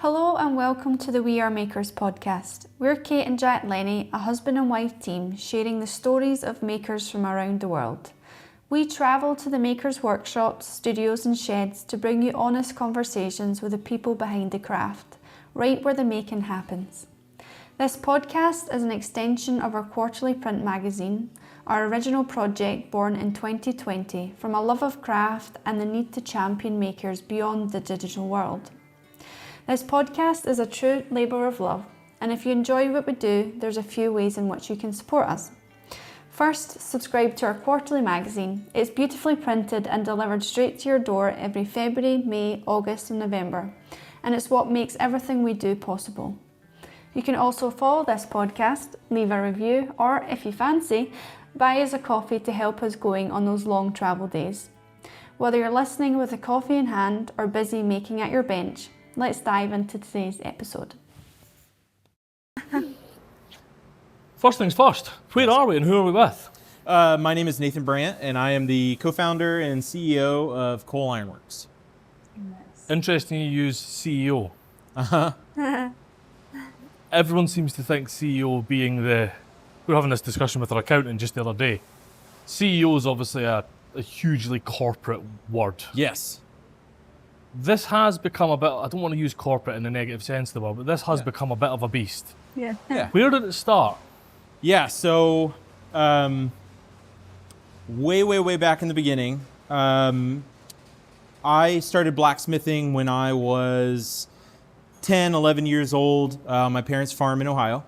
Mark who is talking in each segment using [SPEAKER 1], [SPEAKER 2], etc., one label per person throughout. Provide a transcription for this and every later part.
[SPEAKER 1] Hello and welcome to the We Are Makers podcast. We're Kate and Jack Lenny, a husband and wife team, sharing the stories of makers from around the world. We travel to the makers' workshops, studios and sheds to bring you honest conversations with the people behind the craft, right where the making happens. This podcast is an extension of our quarterly print magazine, our original project born in 2020 from a love of craft and the need to champion makers beyond the digital world. This podcast is a true labour of love, and if you enjoy what we do, there's a few ways in which you can support us. First, subscribe to our quarterly magazine. It's beautifully printed and delivered straight to your door every February, May, August and November, and it's what makes everything we do possible. You can also follow this podcast, leave a review, or if you fancy, buy us a coffee to help us going on those long travel days. Whether you're listening with a coffee in hand or busy making at your bench, let's dive into today's episode.
[SPEAKER 2] First things first, where are we and who are we with?
[SPEAKER 3] My name is Nathan Brandt, and I am the co-founder and CEO of Cole Ironworks.
[SPEAKER 2] Interesting you use CEO.
[SPEAKER 3] Uh-huh.
[SPEAKER 2] Everyone seems to think CEO being we were having this discussion with our accountant just the other day. CEO is obviously a hugely corporate word.
[SPEAKER 3] Yes.
[SPEAKER 2] This has become a bit, I don't want to use corporate in the negative sense of the word, but this has become a bit of a beast.
[SPEAKER 1] Yeah.
[SPEAKER 2] Where did it start?
[SPEAKER 3] Yeah, so way back in the beginning, I started blacksmithing when I was 10, 11 years old, my parents' farm in Ohio.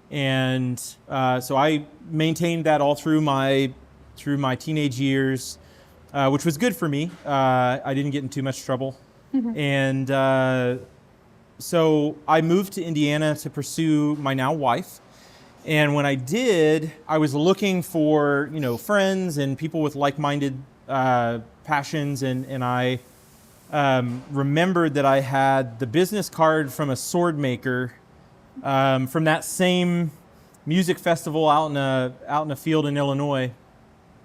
[SPEAKER 3] And so I maintained that all through my teenage years, which was good for me. I didn't get in too much trouble. And so I moved to Indiana to pursue my now wife. And when I did, I was looking for, friends and people with like-minded passions. And I remembered that I had the business card from a sword maker from that same music festival out in a field in Illinois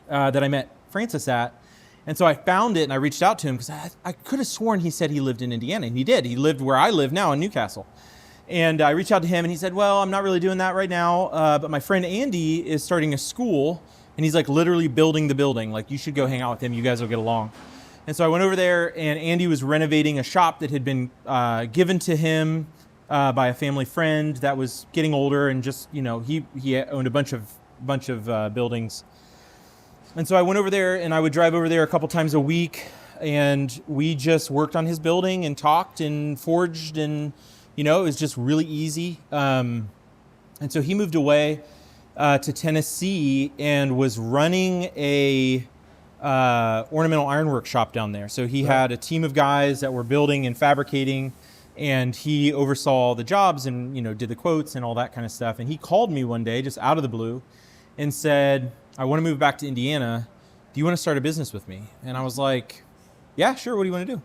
[SPEAKER 3] that I met Francis at. And so I found it and I reached out to him because I could have sworn he said he lived in Indiana, and he did. He lived where I live now in Newcastle. And I reached out to him and he said, well, I'm not really doing that right now, but my friend Andy is starting a school and he's like literally building the building. Like, you should go hang out with him. You guys will get along. And so I went over there and Andy was renovating a shop that had been given to him by a family friend that was getting older, and just, he owned a bunch of buildings. And so I went over there and I would drive over there a couple times a week, and we just worked on his building and talked and forged, and, it was just really easy. And so he moved away to Tennessee and was running a ornamental ironwork shop down there. So he had a team of guys that were building and fabricating, and he oversaw all the jobs and, did the quotes and all that kind of stuff. And he called me one day just out of the blue and said, I want to move back to Indiana. Do you want to start a business with me? And I was like, yeah, sure. What do you want to do?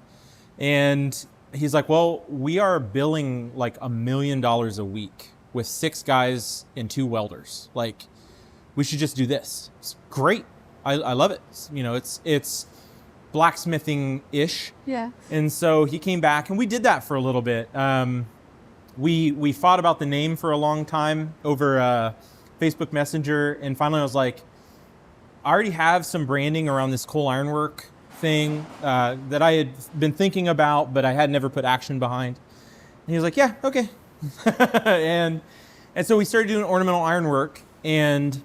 [SPEAKER 3] And he's like, well, we are billing like $1 million a week with 6 guys and 2 welders. Like, we should just do this. It's great. I love it. It's blacksmithing-ish.
[SPEAKER 1] Yeah.
[SPEAKER 3] And so he came back and we did that for a little bit. We fought about the name for a long time over Facebook Messenger. And finally I was like, I already have some branding around this Cole Ironwork thing that I had been thinking about, but I had never put action behind. And he was like, yeah, okay. and so we started doing ornamental ironwork, and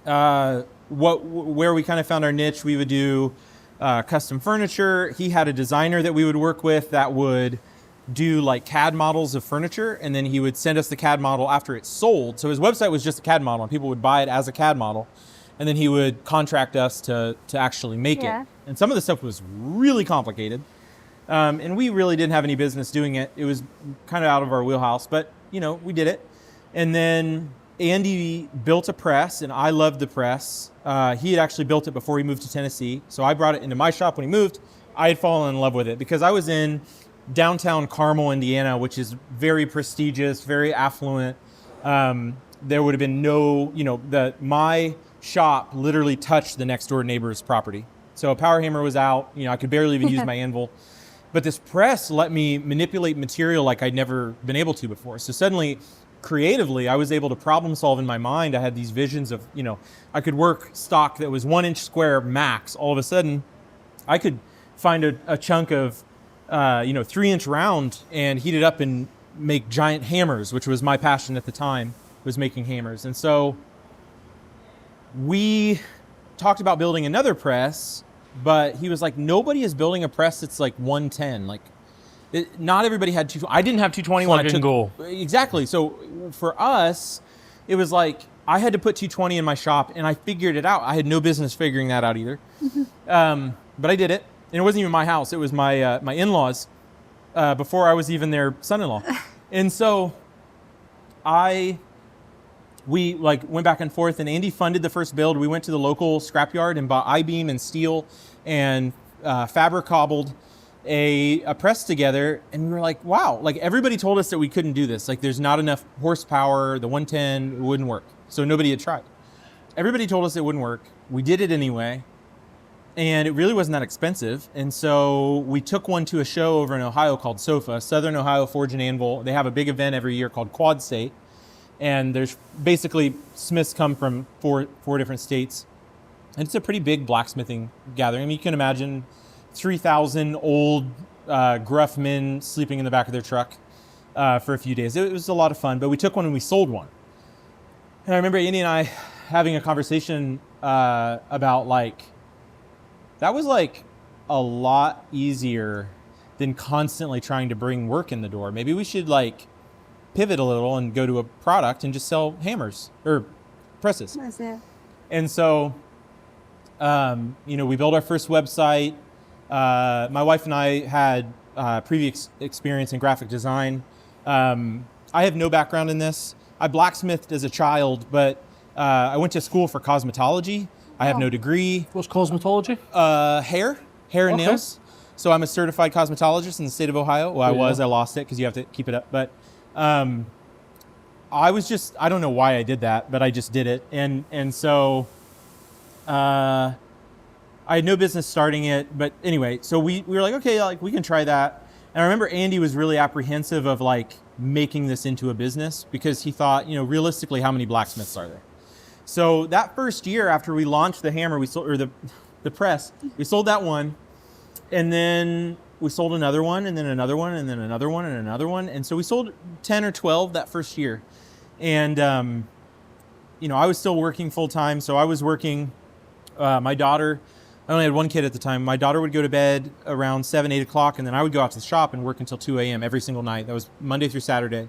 [SPEAKER 3] where we kind of found our niche, we would do custom furniture. He had a designer that we would work with that would do like CAD models of furniture, and then he would send us the CAD model after it's sold. So his website was just a CAD model, and people would buy it as a CAD model. And then he would contract us to actually make it. And some of the stuff was really complicated. And we really didn't have any business doing it. It was kind of out of our wheelhouse, but we did it. And then Andy built a press, and I loved the press. He had actually built it before he moved to Tennessee. So I brought it into my shop when he moved. I had fallen in love with it because I was in downtown Carmel, Indiana, which is very prestigious, very affluent. There would have been no, my shop literally touched the next door neighbor's property. So a power hammer was out. I could barely even use my anvil. But this press let me manipulate material like I'd never been able to before. So suddenly, creatively, I was able to problem solve in my mind. I had these visions of, I could work stock that was 1 inch square max. All of a sudden, I could find a chunk of, 3 inch round and heat it up and make giant hammers, which was my passion at the time, was making hammers. And so we talked about building another press, but he was like, nobody is building a press that's like 110. Like, not everybody had 220. I didn't have 220 when I took.
[SPEAKER 2] Go.
[SPEAKER 3] Exactly. So for us, it was like I had to put 220 in my shop, and I figured it out. I had no business figuring that out either. But I did it. And it wasn't even my house. It was my my in-laws before I was even their son-in-law. And so we went back and forth, and Andy funded the first build. We went to the local scrapyard and bought I-beam and steel and fabric cobbled a press together. And we were like, wow, like everybody told us that we couldn't do this. Like there's not enough horsepower, the 110 wouldn't work. So nobody had tried. Everybody told us it wouldn't work. We did it anyway. And it really wasn't that expensive. And so we took one to a show over in Ohio called SOFA, Southern Ohio Forge and Anvil. They have a big event every year called Quad State. And there's basically smiths come from four different states. And it's a pretty big blacksmithing gathering. I mean, you can imagine 3,000 old gruff men sleeping in the back of their truck for a few days. It was a lot of fun, but we took one and we sold one. And I remember Andy and I having a conversation about that was a lot easier than constantly trying to bring work in the door. Maybe we should pivot a little and go to a product and just sell hammers or presses.
[SPEAKER 1] That's it.
[SPEAKER 3] And so, we built our first website. My wife and I had previous experience in graphic design. I have no background in this. I blacksmithed as a child, but I went to school for cosmetology. I have no degree.
[SPEAKER 2] What's cosmetology?
[SPEAKER 3] Hair and nails. So I'm a certified cosmetologist in the state of Ohio. Well, I lost it because you have to keep it up. But I don't know why I did that, but I just did it. And so I had no business starting it. But anyway, so we were like, okay, we can try that. And I remember Andy was really apprehensive of making this into a business because he thought, realistically, how many blacksmiths are there? So that first year after we launched the hammer, we sold, or the press, we sold that one, and then we sold another one, and then another one, and then another one, and another one. And so we sold 10 or 12 that first year. And, I was still working full time. So I was working, my daughter, I only had one kid at the time. My daughter would go to bed around 7, 8 o'clock, and then I would go out to the shop and work until 2 a.m. every single night. That was Monday through Saturday.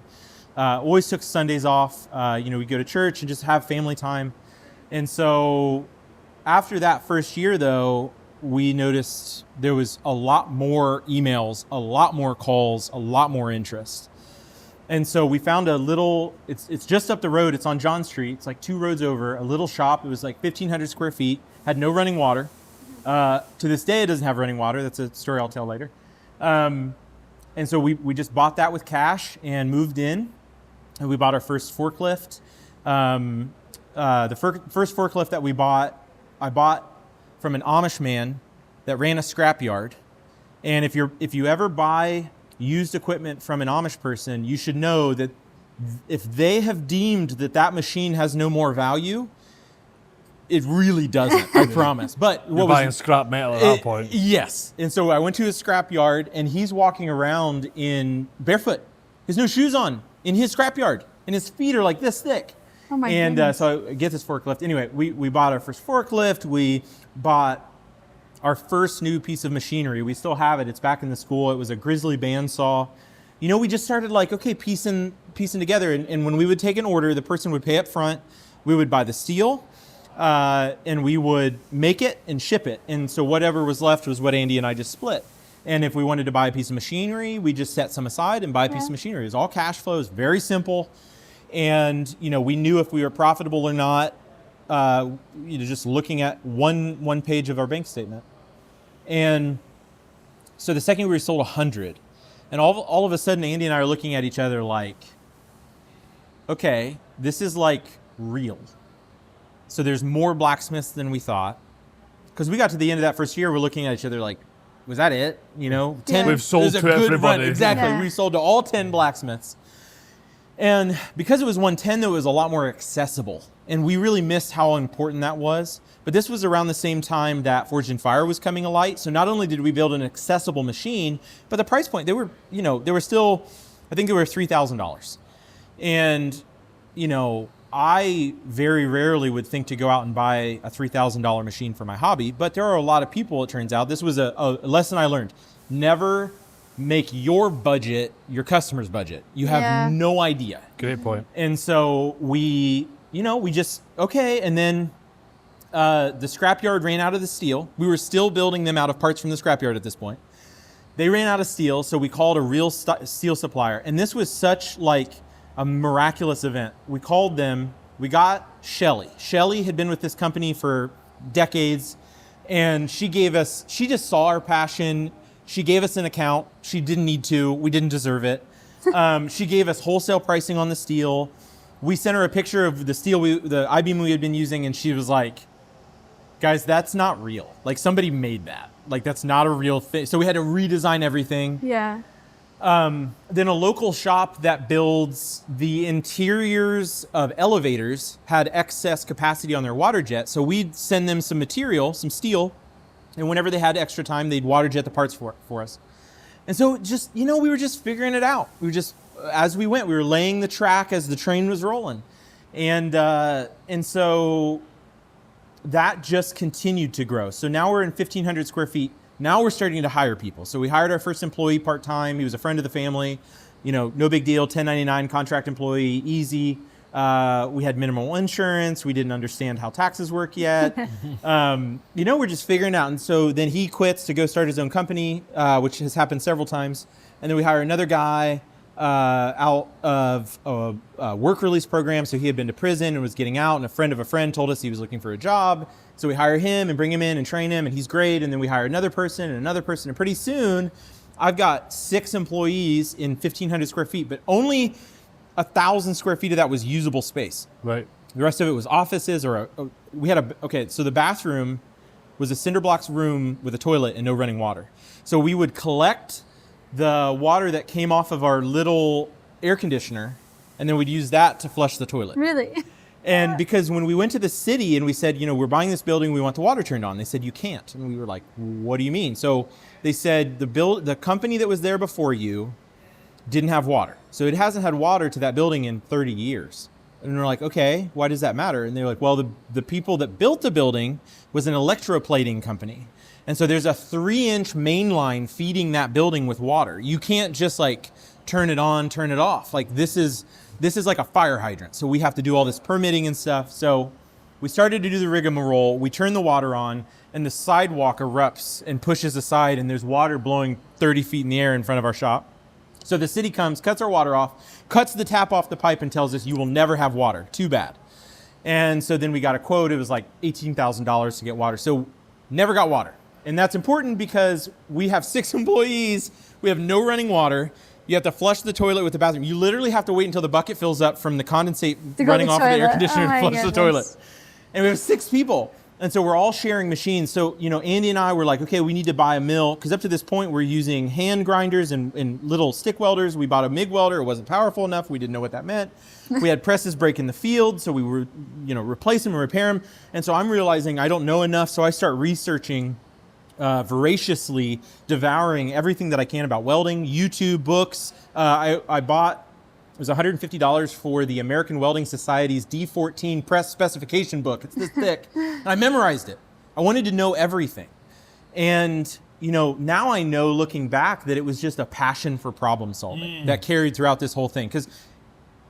[SPEAKER 3] Always took Sundays off. We'd go to church and just have family time. And so after that first year, though, we noticed there was a lot more emails, a lot more calls, a lot more interest. And so we found it's just up the road. It's on John Street. It's 2 roads over, a little shop. It was 1,500 square feet, had no running water. To this day, it doesn't have running water. That's a story I'll tell later. And so we just bought that with cash and moved in. And we bought our first forklift. The first forklift that I bought from an Amish man that ran a scrapyard. And if you ever buy used equipment from an Amish person, you should know that if they have deemed that machine has no more value, it really doesn't, I promise. But
[SPEAKER 2] You're buying scrap metal at that point.
[SPEAKER 3] Yes. And so I went to his scrapyard, and he's walking around in barefoot. He has no shoes on in his scrapyard, and his feet are this thick.
[SPEAKER 1] Oh my goodness.
[SPEAKER 3] So I get this forklift. Anyway, we bought our first forklift. We bought our first new piece of machinery. We still have it. It's back in the school. It was a Grizzly bandsaw. We just started piecing together. And when we would take an order, the person would pay up front. We would buy the steel, and we would make it and ship it. And so whatever was left was what Andy and I just split. And if we wanted to buy a piece of machinery, we just set some aside and buy a piece of machinery. It was all cash flow. It was very simple. And, we knew if we were profitable or not, just looking at one page of our bank statement. And so the second we sold 100, and all of a sudden, Andy and I are looking at each other okay, this is real. So there's more blacksmiths than we thought. Because we got to the end of that first year, we're looking at each other was that it? You know, 10.
[SPEAKER 2] We've sold
[SPEAKER 3] it was a
[SPEAKER 2] to
[SPEAKER 3] good
[SPEAKER 2] everybody.
[SPEAKER 3] run. Exactly.
[SPEAKER 1] Yeah.
[SPEAKER 3] We sold to all 10 blacksmiths. And because it was 110, though, it was a lot more accessible. And we really missed how important that was. But this was around the same time that Forged in Fire was coming alight. So not only did we build an accessible machine, but the price point, they were still, I think they were $3,000. And, I very rarely would think to go out and buy a $3,000 machine for my hobby. But there are a lot of people, it turns out. This was a lesson I learned. Never make your budget your customer's budget. You have no idea.
[SPEAKER 2] Great point.
[SPEAKER 3] And so we just, okay. And then the scrapyard ran out of the steel. We were still building them out of parts from the scrapyard at this point. They ran out of steel, so we called a real steel supplier. And this was such like a miraculous event. We called them, we got Shelly. Shelly had been with this company for decades, and she just saw our passion. She gave us an account. She didn't need to. We didn't deserve it. She gave us wholesale pricing on the steel. We sent her a picture of the steel, the I-beam we had been using, and she was like, guys, that's not real. Like, somebody made that. Like, that's not a real thing. So we had to redesign everything.
[SPEAKER 1] Yeah.
[SPEAKER 3] Then a local shop that builds the interiors of elevators had excess capacity on their water jet. So we'd send them some material, some steel, and whenever they had extra time, they'd water jet the parts for us. And so just, we were just figuring it out. We were just, as we went, we were laying the track as the train was rolling. And so that just continued to grow. So now we're in 1,500 square feet. Now we're starting to hire people. So we hired our first employee part-time. He was a friend of the family. No big deal, 1099 contract employee, easy. We had minimal insurance. We didn't understand how taxes work yet. We're just figuring it out. And so then he quits to go start his own company, which has happened several times. And then we hire another guy out of a work release program. So he had been to prison and was getting out, and a friend of a friend told us he was looking for a job. So we hire him and bring him in and train him, and he's great. And then we hire another person and another person. And pretty soon, I've got 6 employees in 1,500 square feet, but only 1,000 square feet of that was usable space.
[SPEAKER 2] Right.
[SPEAKER 3] The rest of it was offices so the bathroom was a cinder blocks room with a toilet and no running water. So we would collect the water that came off of our little air conditioner, and then we'd use that to flush the toilet.
[SPEAKER 1] Really?
[SPEAKER 3] And because when we went to the city and we said, we're buying this building, we want the water turned on, they said, you can't. And we were like, what do you mean? So they said, the company that was there before you didn't have water. So it hasn't had water to that building in 30 years. And we're like, okay, why does that matter? And they're like, well, the people that built the building was an electroplating company. And so there's a 3-inch main line feeding that building with water. You can't just like turn it on, turn it off. Like this is like a fire hydrant. So we have to do all this permitting and stuff. So we started to do the rigmarole. We turn the water on, and the sidewalk erupts and pushes aside, and there's water blowing 30 feet in the air in front of our shop. So the city comes, cuts our water off, cuts the tap off the pipe, and tells us you will never have water. Too bad. And so then we got a quote. It was like $18,000 to get water. So never got water. And that's important because we have 6 employees. We have no running water. You have to flush the toilet with the bathroom. You literally have to wait until the bucket fills up from the condensate running off of the air conditioner to flush the toilet. And we have 6 people. And so we're all sharing machines. So, Andy and I were like, okay, we need to buy a mill. Because up to this point, we're using hand grinders and little stick welders. We bought a MIG welder. It wasn't powerful enough. We didn't know what that meant. We had presses break in the field. So we were, replace them and repair them. And so I'm realizing I don't know enough. So I start researching voraciously, devouring everything that I can about welding, YouTube, books. I bought, it was $150 for the American Welding Society's D14 press specification book. It's this thick. And I memorized it. I wanted to know everything. And, now I know looking back that it was just a passion for problem solving that carried throughout this whole thing. Because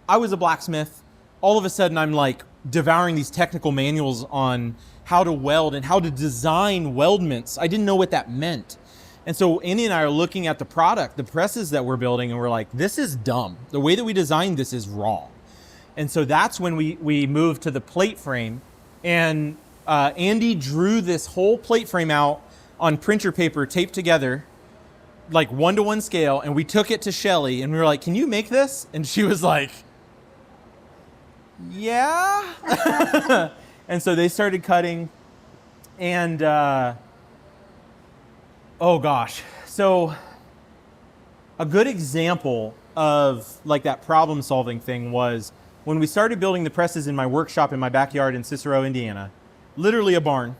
[SPEAKER 3] I was a blacksmith. All of a sudden, I'm like devouring these technical manuals on how to weld and how to design weldments. I didn't know what that meant. And so Andy and I are looking at the product, the presses that we're building, and we're like, this is dumb. The way that we designed this is wrong. And so that's when we moved to the plate frame. And Andy drew this whole plate frame out on printer paper taped together, like 1-to-1 scale. And we took it to Shelly and we were like, can you make this? And she was like, yeah. And so they started cutting, and Oh gosh. So a good example of like that problem solving thing was when we started building the presses in my workshop in my backyard in Cicero, Indiana, literally a barn.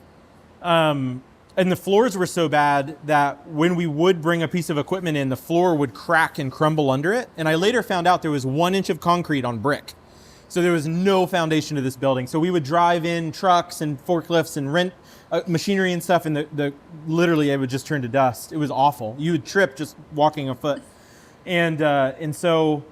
[SPEAKER 3] And the floors were so bad that when we would bring a piece of equipment in, the floor would crack and crumble under it. And I later found out there was 1 inch of concrete on brick. So there was no foundation to this building. So we would drive in trucks and forklifts and rent machinery and stuff, and the literally it would just turn to dust. It was awful. You would trip just walking a foot. And so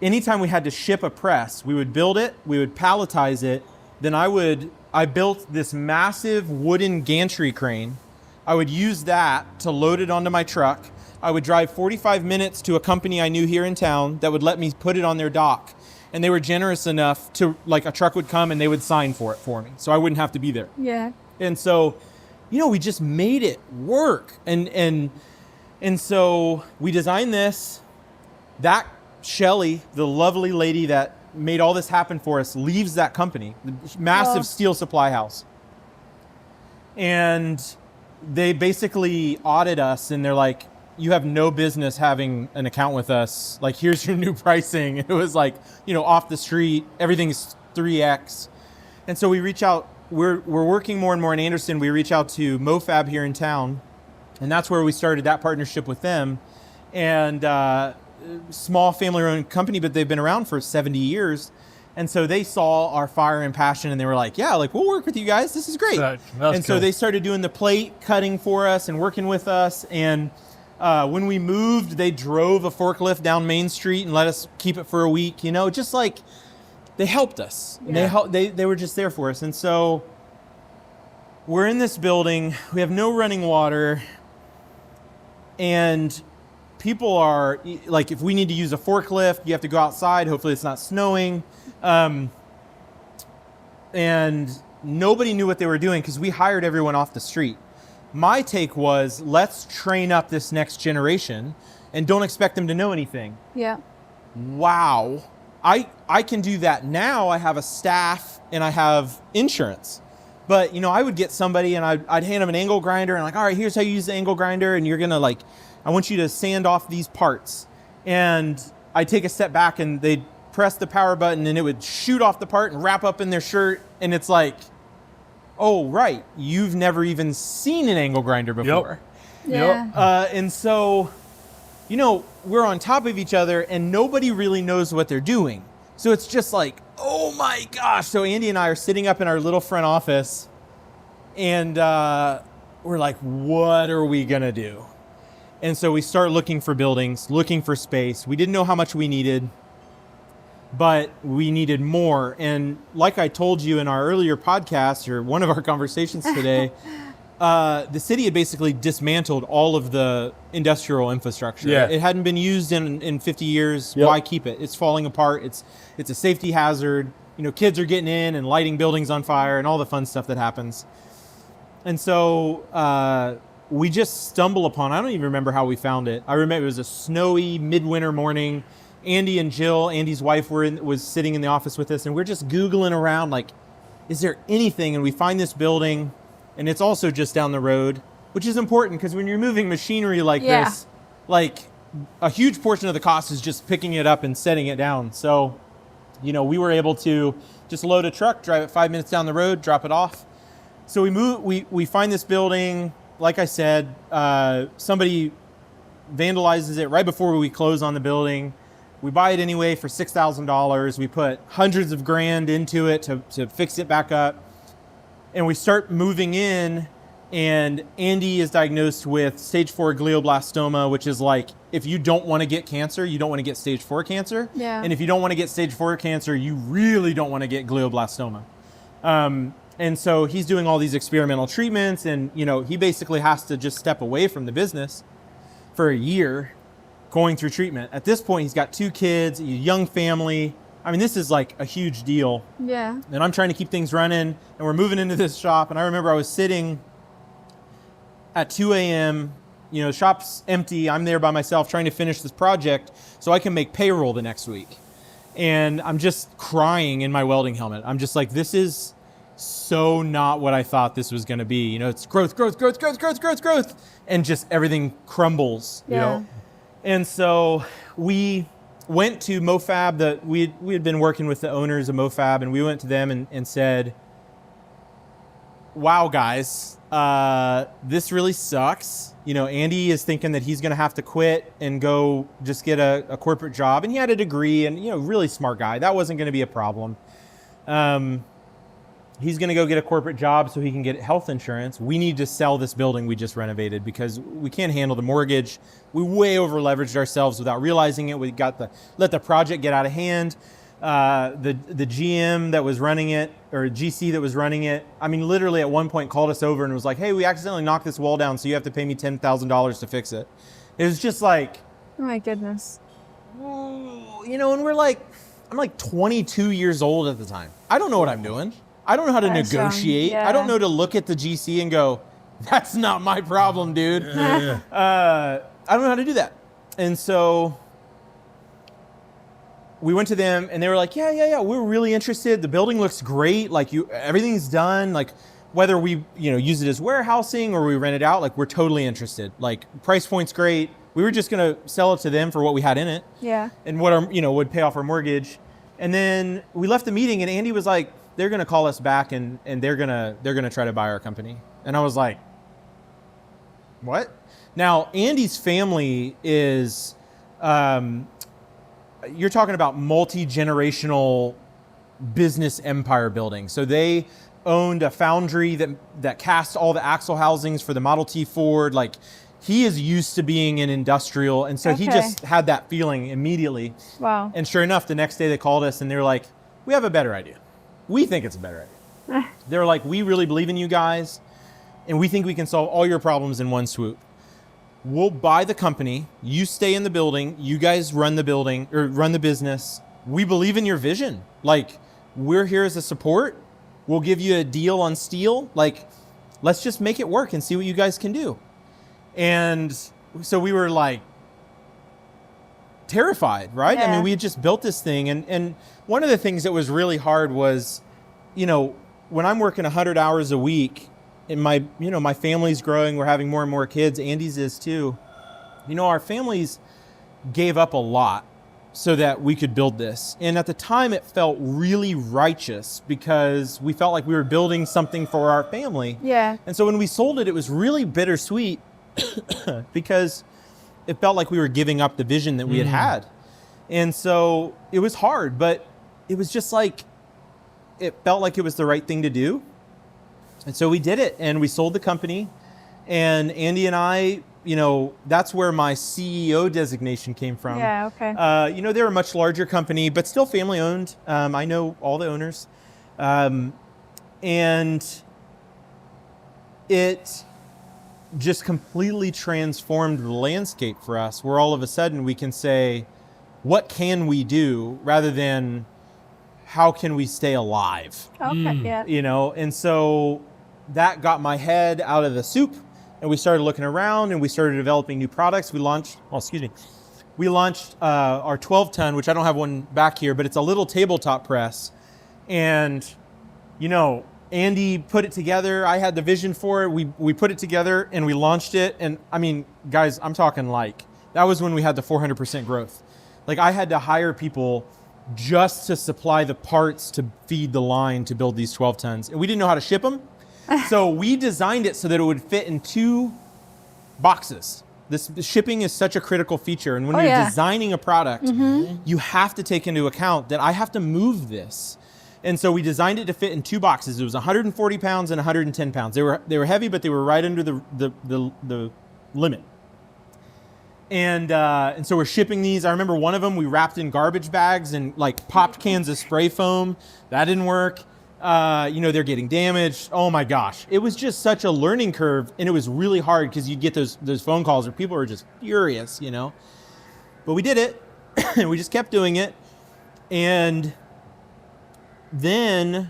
[SPEAKER 3] anytime we had to ship a press, we would build it, we would palletize it, then I built this massive wooden gantry crane. I would use that to load it onto my truck. I would drive 45 minutes to a company I knew here in town that would let me put it on their dock. And they were generous enough to, like, a truck would come and they would sign for it for me, so I wouldn't have to be there.
[SPEAKER 1] Yeah.
[SPEAKER 3] And so, we just made it work. And so we designed this. That Shelly, the lovely lady that made all this happen for us, leaves that company, the massive steel supply house. And they basically audit us, and they're like, you have no business having an account with us. Like, here's your new pricing. It was like, off the street, everything's 3X. And so we reach out, we're working more and more in Anderson. We reach out to MoFab here in town, and that's where we started that partnership with them. And small family-owned company, but they've been around for 70 years. And so they saw our fire and passion, and they were like, yeah, like, we'll work with you guys. This is great. So they started doing the plate cutting for us and working with us. And when we moved, they drove a forklift down Main Street and let us keep it for a week, just like they helped us. Yeah. They were just there for us. And so we're in this building. We have no running water. And people are like, if we need to use a forklift, you have to go outside. Hopefully it's not snowing. And nobody knew what they were doing because we hired everyone off the street. My take was, let's train up this next generation and don't expect them to know anything.
[SPEAKER 1] Yeah.
[SPEAKER 3] Wow. I can do that now. I have a staff and I have insurance. But, I would get somebody and I'd hand them an angle grinder and like, all right, here's how you use the angle grinder. And you're going to I want you to sand off these parts. And I'd take a step back and they'd press the power button and it would shoot off the part and wrap up in their shirt. And it's like, oh, right. You've never even seen an angle grinder before.
[SPEAKER 1] Yep.
[SPEAKER 3] Yeah. And so, we're on top of each other and nobody really knows what they're doing. So it's just like, oh my gosh. So Andy and I are sitting up in our little front office and we're like, what are we going to do? And so we start looking for buildings, looking for space. We didn't know how much we needed, but we needed more. And like I told you in our earlier podcast, or one of our conversations today, the city had basically dismantled all of the industrial infrastructure.
[SPEAKER 2] Yeah.
[SPEAKER 3] It hadn't been used in 50 years.
[SPEAKER 2] Yep.
[SPEAKER 3] Why keep it? It's falling apart. It's a safety hazard. Kids are getting in and lighting buildings on fire and all the fun stuff that happens. And so we just stumble upon, I don't even remember how we found it. I remember it was a snowy midwinter morning. Andy and Jill, Andy's wife, was sitting in the office with us, and we're just Googling around like, is there anything? And we find this building, and it's also just down the road, which is important because when you're moving machinery like this, like a huge portion of the cost is just picking it up and setting it down. So, we were able to just load a truck, drive it 5 minutes down the road, drop it off. So we find this building. Like I said, somebody vandalizes it right before we close on the building. We buy it anyway for $6,000. We put hundreds of grand into it to fix it back up. And we start moving in, and Andy is diagnosed with stage 4 glioblastoma, which is like, if you don't want to get cancer, you don't want to get stage 4 cancer.
[SPEAKER 1] Yeah.
[SPEAKER 3] And if you don't want to get stage 4 cancer, you really don't want to get glioblastoma. And so he's doing all these experimental treatments, and he basically has to just step away from the business for a year going through treatment. At this point, he's got 2 kids, a young family. I mean, this is like a huge deal.
[SPEAKER 1] Yeah.
[SPEAKER 3] And I'm trying to keep things running, and we're moving into this shop. And I remember I was sitting at 2 a.m., the shop's empty. I'm there by myself trying to finish this project so I can make payroll the next week. And I'm just crying in my welding helmet. I'm just like, this is so not what I thought this was going to be. You know, it's growth, and just everything crumbles.
[SPEAKER 1] Yeah.
[SPEAKER 3] You know? And so we went to MoFab. We had been working with the owners of MoFab, and we went to them and said, wow, guys, this really sucks. You know, Andy is thinking that he's going to have to quit and go just get a corporate job. And he had a degree and, you know, really smart guy. That wasn't going to be a problem. He's going to go get a corporate job so he can get health insurance. We need to sell this building we just renovated because we can't handle the mortgage. We way over leveraged ourselves without realizing it. We let the project get out of hand. The GM that was running it, or GC that was running it, I mean, literally at one point called us over and was like, hey, we accidentally knocked this wall down, so you have to pay me $10,000 to fix it. It was just like,
[SPEAKER 1] Oh my goodness.
[SPEAKER 3] you know, and I'm like 22 years old at the time. I don't know what I'm doing. I don't know how to
[SPEAKER 1] That's
[SPEAKER 3] negotiate.
[SPEAKER 1] yeah.
[SPEAKER 3] I don't know to look at the GC and go, that's not my problem, dude. I don't know how to do that. And so we went to them and they were like, yeah, we're really interested. The building looks great. Like everything's done. Like whether we, you know, use it as warehousing or we rent it out, like we're totally interested. Like price point's great. We were just going to sell it to them for what we had in it.
[SPEAKER 1] Yeah.
[SPEAKER 3] And what our, you know, would pay off our mortgage. And then we left the meeting and Andy was like, they're going to call us back and they're going to try to buy our company. And I was like, what? Now, Andy's family is, you're talking about multi-generational business empire building. So they owned a foundry that cast all the axle housings for the Model T Ford. Like he is used to being in industrial. And so he just had that feeling immediately.
[SPEAKER 1] Wow.
[SPEAKER 3] And sure enough, the next day they called us and they were like, we have a better idea. We think it's a better idea. They were like, we really believe in you guys and we think we can solve all your problems in one swoop. We'll buy the company. You stay in the building. You guys run the building or run the business. We believe in your vision. Like, we're here as a support. We'll give you a deal on steel. Like, let's just make it work and see what you guys can do. And so we were like terrified, right?
[SPEAKER 1] Yeah.
[SPEAKER 3] I mean, we had just built this thing. And one of the things that was really hard was, you know, when I'm working 100 hours a week, and my family's growing, we're having more and more kids, Andy's is too. You know, our families gave up a lot so that we could build this. And at the time it felt really righteous because we felt like we were building something for our family.
[SPEAKER 1] Yeah.
[SPEAKER 3] And so when we sold it, it was really bittersweet because it felt like we were giving up the vision that we had. And so it was hard, but it was just like, it felt like it was the right thing to do. And so we did it and we sold the company and Andy and I, you know, that's where my CEO designation came from.
[SPEAKER 1] Yeah, okay.
[SPEAKER 3] You know, they're a much larger company, but still family owned. I know all the owners. And it just completely transformed the landscape for us where all of a sudden we can say, what can we do rather than how can we stay alive?
[SPEAKER 1] Okay, yeah.
[SPEAKER 3] You know, and so that got my head out of the soup and we started looking around and we started developing new products. We launched our 12-ton, which I don't have one back here, but it's a little tabletop press. And, you know, Andy put it together. I had the vision for it. We put it together and we launched it. And I mean, guys, I'm talking like, that was when we had the 400% growth. Like I had to hire people just to supply the parts to feed the line to build these 12 tons. And we didn't know how to ship them. So we designed it so that it would fit in 2 boxes. The shipping is such a critical feature. And when you're designing a product, you have to take into account that I have to move this. And so we designed it to fit in 2 boxes. It was 140 pounds and 110 pounds. They were heavy, but they were right under the limit. And so we're shipping these. I remember one of them we wrapped in garbage bags and like popped cans of spray foam. That didn't work. You know, they're getting damaged. Oh my gosh. It was just such a learning curve and it was really hard because you'd get those phone calls where people were just furious, you know. But we did it and we just kept doing it. And then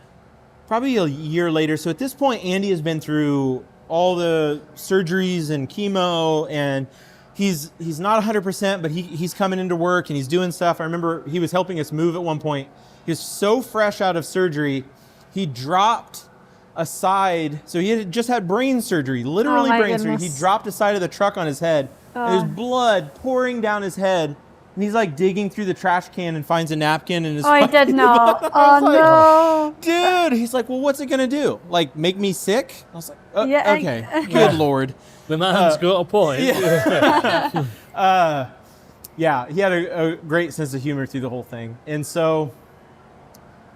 [SPEAKER 3] probably a year later, so at this point Andy has been through all the surgeries and chemo and he's not 100%, but he's coming into work and he's doing stuff. I remember he was helping us move at one point. He was so fresh out of surgery, he dropped aside. So he had just had brain surgery, literally
[SPEAKER 1] my
[SPEAKER 3] brain surgery.
[SPEAKER 1] goodness.
[SPEAKER 3] He dropped aside of the truck on his head. And there's blood pouring down his head. And he's like digging through the trash can and finds a napkin and his.
[SPEAKER 1] Oh, I did not. Oh, no.
[SPEAKER 3] Dude, he's like, well, what's it gonna do? Like, make me sick? I was like,
[SPEAKER 1] Yeah,
[SPEAKER 3] okay, good Lord.
[SPEAKER 2] The man's got a point.
[SPEAKER 3] Yeah, he had a great sense of humor through the whole thing. And so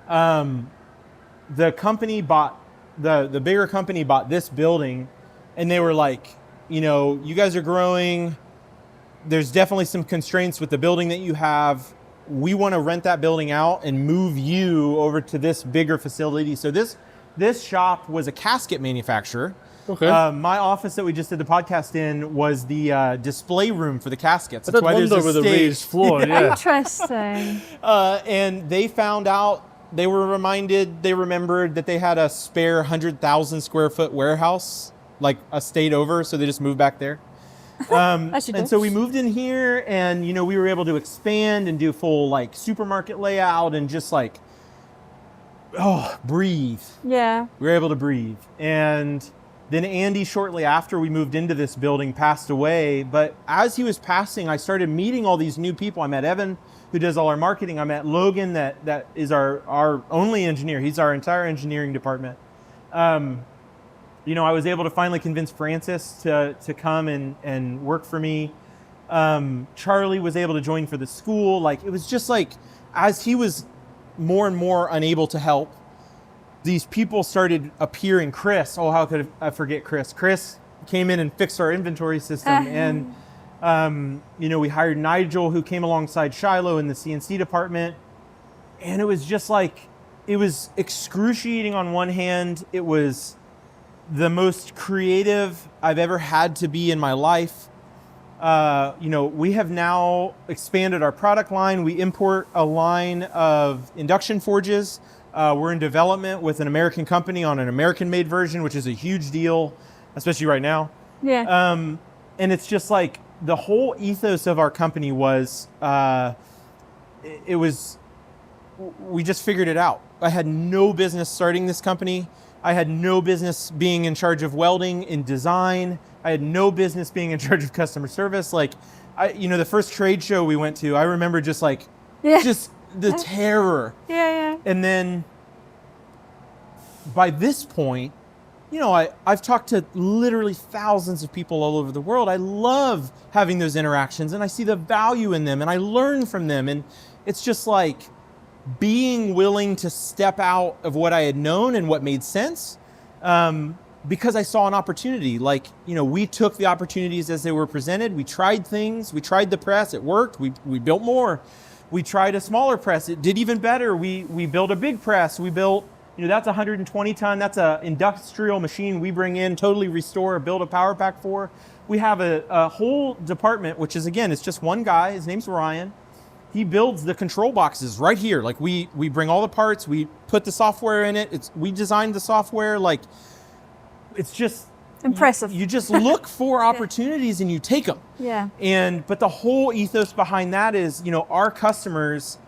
[SPEAKER 3] the company bought, the bigger company bought this building, and they were like, you guys are growing. There's definitely some constraints with the building that you have. We want to rent that building out and move you over to this bigger facility. So this shop was a casket manufacturer.
[SPEAKER 2] Okay.
[SPEAKER 3] My office that we just did the podcast in was the display room for the caskets.
[SPEAKER 2] I did wonder with the raised floor, yeah.
[SPEAKER 1] Interesting.
[SPEAKER 3] And they found out, they remembered that they had a spare 100,000 square foot warehouse, like a state over, so they just moved back there. And so we moved in here, and we were able to expand and do full like supermarket layout and just like breathe.
[SPEAKER 1] Yeah.
[SPEAKER 3] We were able to breathe. And then Andy, shortly after we moved into this building, passed away. But as he was passing, I started meeting all these new people. I met Evan, who does all our marketing. I met Logan, that is our only engineer. He's our entire engineering department. I was able to finally convince Francis to come and work for me. Charlie was able to join for the school. Like, it was just like, as he was more and more unable to help, these people started appearing. Chris, how could I forget Chris? Chris came in and fixed our inventory system. And, we hired Nigel, who came alongside Shiloh in the CNC department. And it was just like, it was excruciating on one hand. It was the most creative I've ever had to be in my life. We have now expanded our product line. We import a line of induction forges. We're in development with an American company on an American-made version, which is a huge deal, especially right now.
[SPEAKER 1] Yeah.
[SPEAKER 3] And it's just like the whole ethos of our company was, we just figured it out. I had no business starting this company. I had no business being in charge of welding in design. I had no business being in charge of customer service. Like, the first trade show we went to, I remember just like, just the terror.
[SPEAKER 1] Yeah.
[SPEAKER 3] And then by this point, I've talked to literally thousands of people all over the world. I love having those interactions, and I see the value in them, and I learn from them. And it's just like being willing to step out of what I had known and what made sense, because I saw an opportunity. Like, we took the opportunities as they were presented. We tried things. We tried the press. It worked. We built more. We tried a smaller press. It did even better. We built a big press. We built, that's 120 ton. That's an industrial machine we bring in, totally restore, build a power pack for. We have a whole department, which is, again, it's just one guy. His name's Ryan. He builds the control boxes right here. Like, we bring all the parts. We put the software in it. We designed the software. Like, it's just
[SPEAKER 1] impressive.
[SPEAKER 3] You just look for opportunities and you take them.
[SPEAKER 1] Yeah.
[SPEAKER 3] But the whole ethos behind that is, our customers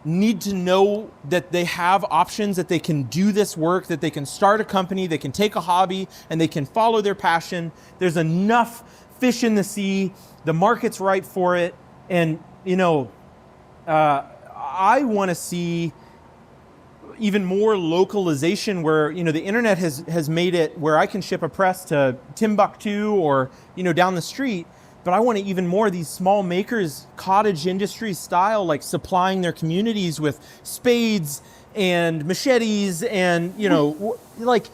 [SPEAKER 3] need to know that they have options, that they can do this work, that they can start a company, they can take a hobby, and they can follow their passion. There's enough fish in the sea. The market's ripe for it. And, I want to see even more localization where, the internet has made it where I can ship a press to Timbuktu or, down the street. But I want to even more of these small makers, cottage industry style, like supplying their communities with spades and machetes and, like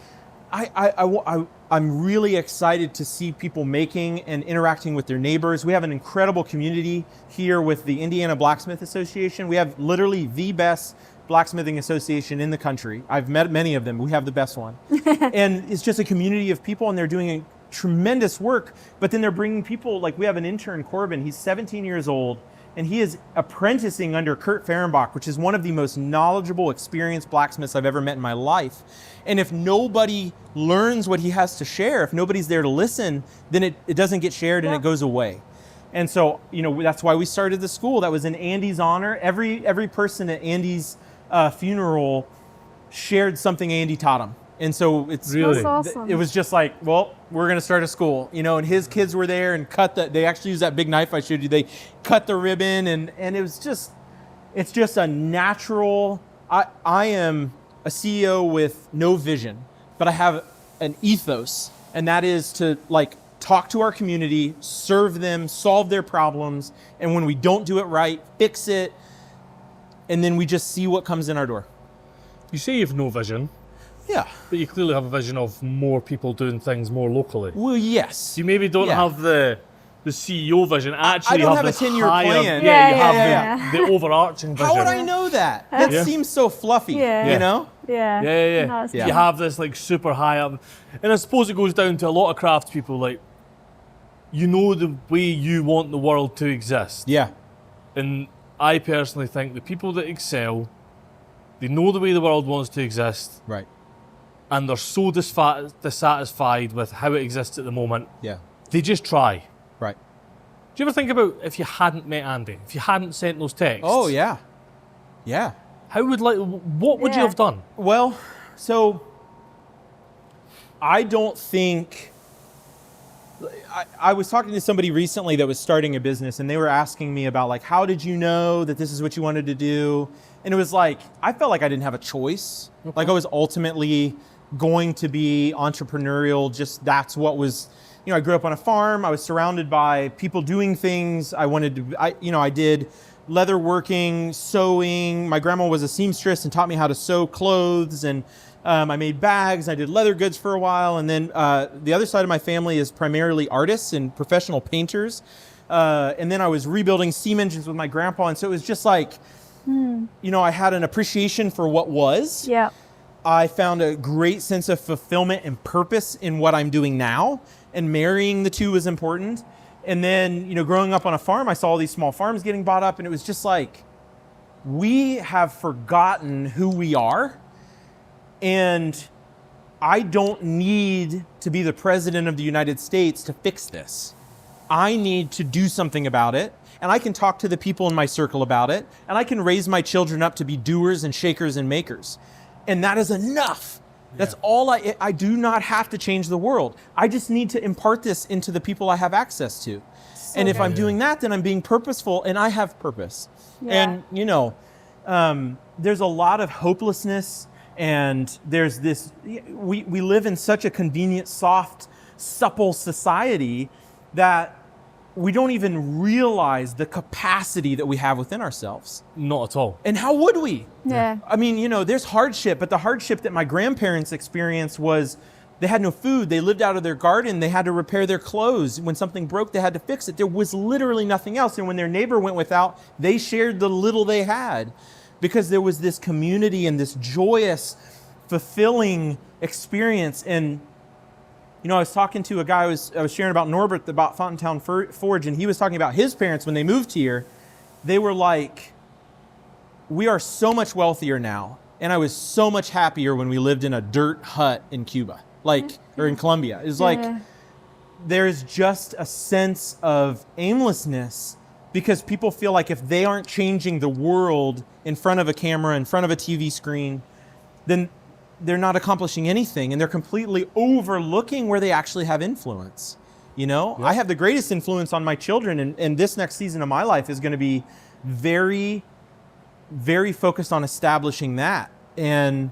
[SPEAKER 3] I'm really excited to see people making and interacting with their neighbors. We have an incredible community here with the Indiana Blacksmith Association. We have literally the best blacksmithing association in the country. I've met many of them. We have the best one. And it's just a community of people, and they're doing tremendous work. But then they're bringing people, like we have an intern, Corbin. He's 17 years old, and he is apprenticing under Kurt Fehrenbach, which is one of the most knowledgeable, experienced blacksmiths I've ever met in my life. And if nobody learns what he has to share, if nobody's there to listen, then it doesn't get shared and it goes away. And so, that's why we started the school. That was in Andy's honor. Every person at Andy's funeral shared something Andy taught him. And so it's
[SPEAKER 2] Really?
[SPEAKER 1] That's awesome.
[SPEAKER 3] it was just like, well, we're going to start a school, and his kids were there and they actually used that big knife I showed you. They cut the ribbon and it's just a natural, I am a CEO with no vision, but I have an ethos, and that is to talk to our community, serve them, solve their problems. And when we don't do it right, fix it. And then we just see what comes in our door.
[SPEAKER 2] You say you've no vision,
[SPEAKER 3] Yeah.
[SPEAKER 2] but you clearly have a vision of more people doing things more locally.
[SPEAKER 3] Well, yes.
[SPEAKER 2] You maybe don't have the CEO vision. Actually,
[SPEAKER 3] I don't
[SPEAKER 2] have
[SPEAKER 3] have a
[SPEAKER 2] this
[SPEAKER 3] 10-year
[SPEAKER 2] higher,
[SPEAKER 3] plan.
[SPEAKER 2] Yeah, you
[SPEAKER 1] Yeah,
[SPEAKER 2] have the overarching vision.
[SPEAKER 3] How would I know that? That
[SPEAKER 2] Yeah.
[SPEAKER 3] seems so fluffy,
[SPEAKER 1] Yeah.
[SPEAKER 3] you know?
[SPEAKER 1] Yeah.
[SPEAKER 2] Yeah.
[SPEAKER 1] No, it's
[SPEAKER 3] Yeah.
[SPEAKER 2] You have this super high up, and I suppose it goes down to a lot of craftspeople. You know the way you want the world to exist.
[SPEAKER 3] Yeah.
[SPEAKER 2] And I personally think the people that excel, they know the way the world wants to exist,
[SPEAKER 3] Right.
[SPEAKER 2] and they're so dissatisfied with how it exists at the moment,
[SPEAKER 3] Yeah.
[SPEAKER 2] they just try.
[SPEAKER 3] Right.
[SPEAKER 2] Do you ever think about if you hadn't met Andy, if you hadn't sent those texts?
[SPEAKER 3] Oh, yeah. Yeah.
[SPEAKER 2] How would what would you
[SPEAKER 1] Yeah.
[SPEAKER 2] have done?
[SPEAKER 3] Well, so I don't think. I was talking to somebody recently that was starting a business, and they were asking me about how did you know that this is what you wanted to do? And it was I felt like I didn't have a choice. I was ultimately going to be entrepreneurial. Just that's what was. I grew up on a farm. I was surrounded by people doing things. I did leather working, sewing. My grandma was a seamstress and taught me how to sew clothes, and I made bags. I did leather goods for a while, and then the other side of my family is primarily artists and professional painters. And then I was rebuilding steam engines with my grandpa, and so it was just I had an appreciation for what was.
[SPEAKER 1] Yeah.
[SPEAKER 3] I found a great sense of fulfillment and purpose in what I'm doing now, and marrying the two was important. And then, growing up on a farm, I saw all these small farms getting bought up, and it was just we have forgotten who we are. And I don't need to be the president of the United States to fix this. I need to do something about it. And I can talk to the people in my circle about it. And I can raise my children up to be doers and shakers and makers. And that is enough. That's all I do not have to change the world. I just need to impart this into the people I have access to. And if I'm doing that, then I'm being purposeful, and I have purpose.
[SPEAKER 1] Yeah.
[SPEAKER 3] And, there's a lot of hopelessness, and there's this, we live in such a convenient, soft, supple society that we don't even realize the capacity that we have within ourselves.
[SPEAKER 2] Not at all.
[SPEAKER 3] And how would we?
[SPEAKER 1] Yeah.
[SPEAKER 3] I mean, there's hardship, but the hardship that my grandparents experienced was they had no food. They lived out of their garden. They had to repair their clothes. When something broke, they had to fix it. There was literally nothing else. And when their neighbor went without, they shared the little they had, because there was this community and this joyous, fulfilling experience. And I was talking to a guy, I was sharing about Norbert, about Fountaintown Forge, and he was talking about his parents when they moved here. They were like, we are so much wealthier now, and I was so much happier when we lived in a dirt hut in Cuba, or in Colombia. It was there's just a sense of aimlessness, because people feel like if they aren't changing the world in front of a camera, in front of a TV screen, then they're not accomplishing anything, and they're completely overlooking where they actually have influence. I have the greatest influence on my children, and this next season of my life is going to be very, very focused on establishing that. And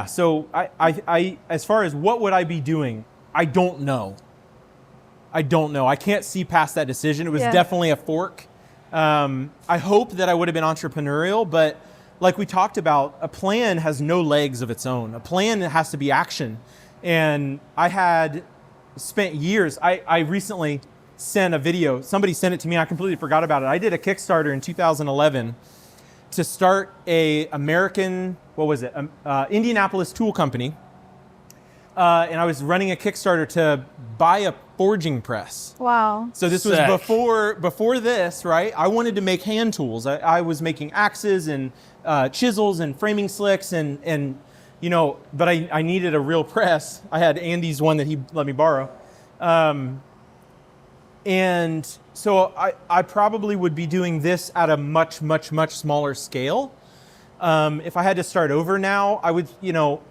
[SPEAKER 3] so I as far as what would I be doing, I don't know. I can't see past that decision. It was definitely a fork. I hope that I would have been entrepreneurial, but like we talked about, a plan has no legs of its own. A plan has to be action. And I had spent years, I recently sent a video, somebody sent it to me, I completely forgot about it. I did a Kickstarter in 2011 to start a American, Indianapolis tool company. And I was running a Kickstarter to buy a forging press.
[SPEAKER 1] Wow.
[SPEAKER 3] So this was before this, right? I wanted to make hand tools. I was making axes and chisels and framing slicks but I needed a real press. I had Andy's one that he let me borrow. And so I probably would be doing this at a much, much, much smaller scale. If I had to start over now, I would,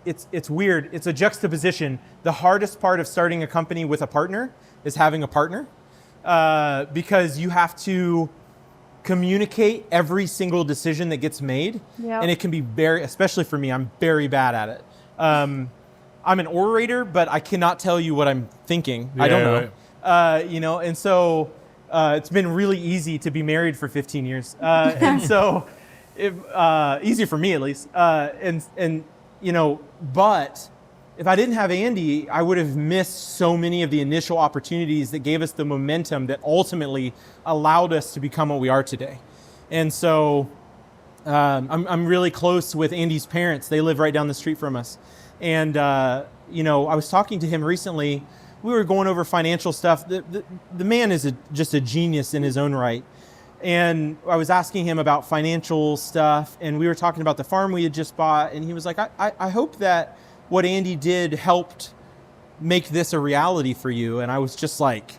[SPEAKER 3] it's weird. It's a juxtaposition. The hardest part of starting a company with a partner is having a partner, because you have to communicate every single decision that gets made.
[SPEAKER 1] Yep.
[SPEAKER 3] And it can be especially for me, I'm very bad at it. I'm an orator, but I cannot tell you what I'm thinking. I don't know. Right. And so it's been really easy to be married for 15 years. And so easier for me at least. But if I didn't have Andy, I would have missed so many of the initial opportunities that gave us the momentum that ultimately allowed us to become what we are today. And so I'm really close with Andy's parents. They live right down the street from us. And, I was talking to him recently. We were going over financial stuff. The man is just a genius in his own right. And I was asking him about financial stuff, and we were talking about the farm we had just bought, and he was like, I hope that what Andy did helped make this a reality for you. And I was just like,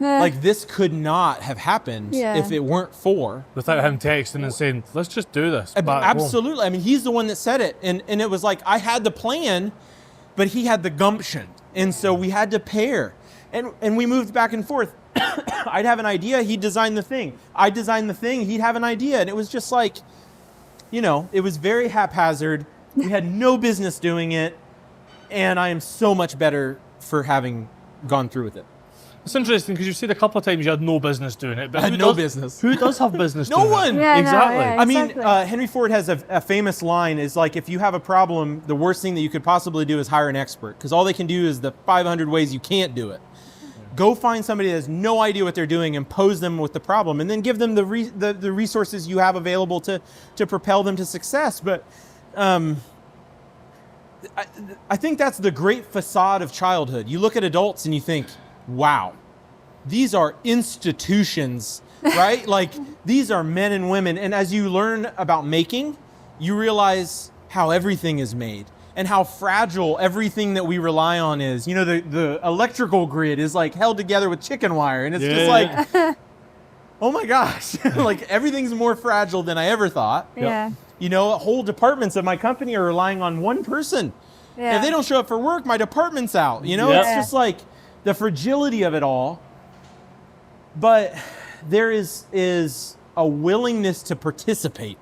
[SPEAKER 3] like this could not have happened if it weren't for.
[SPEAKER 2] Without him texting and saying, let's just do this.
[SPEAKER 3] Absolutely. Home. I mean, he's the one that said it. And it was like, I had the plan, but he had the gumption. And so we had to pair. And we moved back and forth. I'd have an idea, he'd design the thing. I'd design the thing, he'd have an idea. And it was just like, it was very haphazard. We had no business doing it. And I am so much better for having gone through with it.
[SPEAKER 2] It's interesting because you've said a couple of times you had no business doing it. But
[SPEAKER 3] I had no business.
[SPEAKER 2] Who does have business doing
[SPEAKER 3] it? No one.
[SPEAKER 1] Yeah,
[SPEAKER 2] exactly.
[SPEAKER 1] No, yeah,
[SPEAKER 3] I mean, Henry Ford has a famous line is like, if you have a problem, the worst thing that you could possibly do is hire an expert, because all they can do is the 500 ways you can't do it. Go find somebody that has no idea what they're doing and pose them with the problem, and then give them the resources you have available to propel them to success. But I think that's the great facade of childhood. You look at adults and you think, wow, these are institutions, right? Like these are men and women. And as you learn about making, you realize how everything is made and how fragile everything that we rely on is. The electrical grid is like held together with chicken wire. And it's just like, oh my gosh, like everything's more fragile than I ever thought.
[SPEAKER 1] Yeah.
[SPEAKER 3] Whole departments of my company are relying on one person.
[SPEAKER 1] Yeah.
[SPEAKER 3] If they don't show up for work, my department's out. It's just like the fragility of it all. But there is a willingness to participate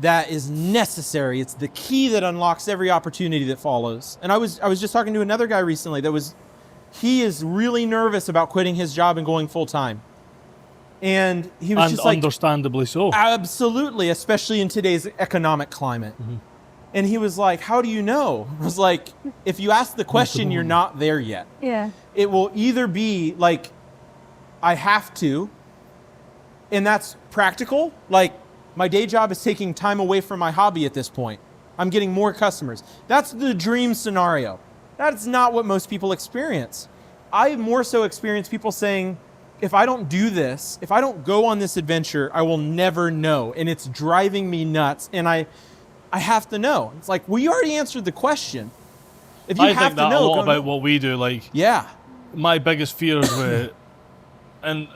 [SPEAKER 3] that is necessary. It's the key that unlocks every opportunity that follows. And I was just talking to another guy recently he is really nervous about quitting his job and going full time. And he was just like,
[SPEAKER 2] understandably so.
[SPEAKER 3] Absolutely, especially in today's economic climate. Mm-hmm. And he was like, how do you know? I was like, if you ask the question, you're not there yet.
[SPEAKER 1] Yeah.
[SPEAKER 3] It will either be like, I have to, and that's practical. Like, my day job is taking time away from my hobby at this point. I'm getting more customers. That's the dream scenario. That's not what most people experience. I more so experience people saying, if I don't do this, if I don't go on this adventure, I will never know. And it's driving me nuts. And I have to know. It's like, well, you already answered the question. If you
[SPEAKER 2] I
[SPEAKER 3] have
[SPEAKER 2] think
[SPEAKER 3] to
[SPEAKER 2] that
[SPEAKER 3] know,
[SPEAKER 2] a lot about what we do. Like, my biggest fears with, and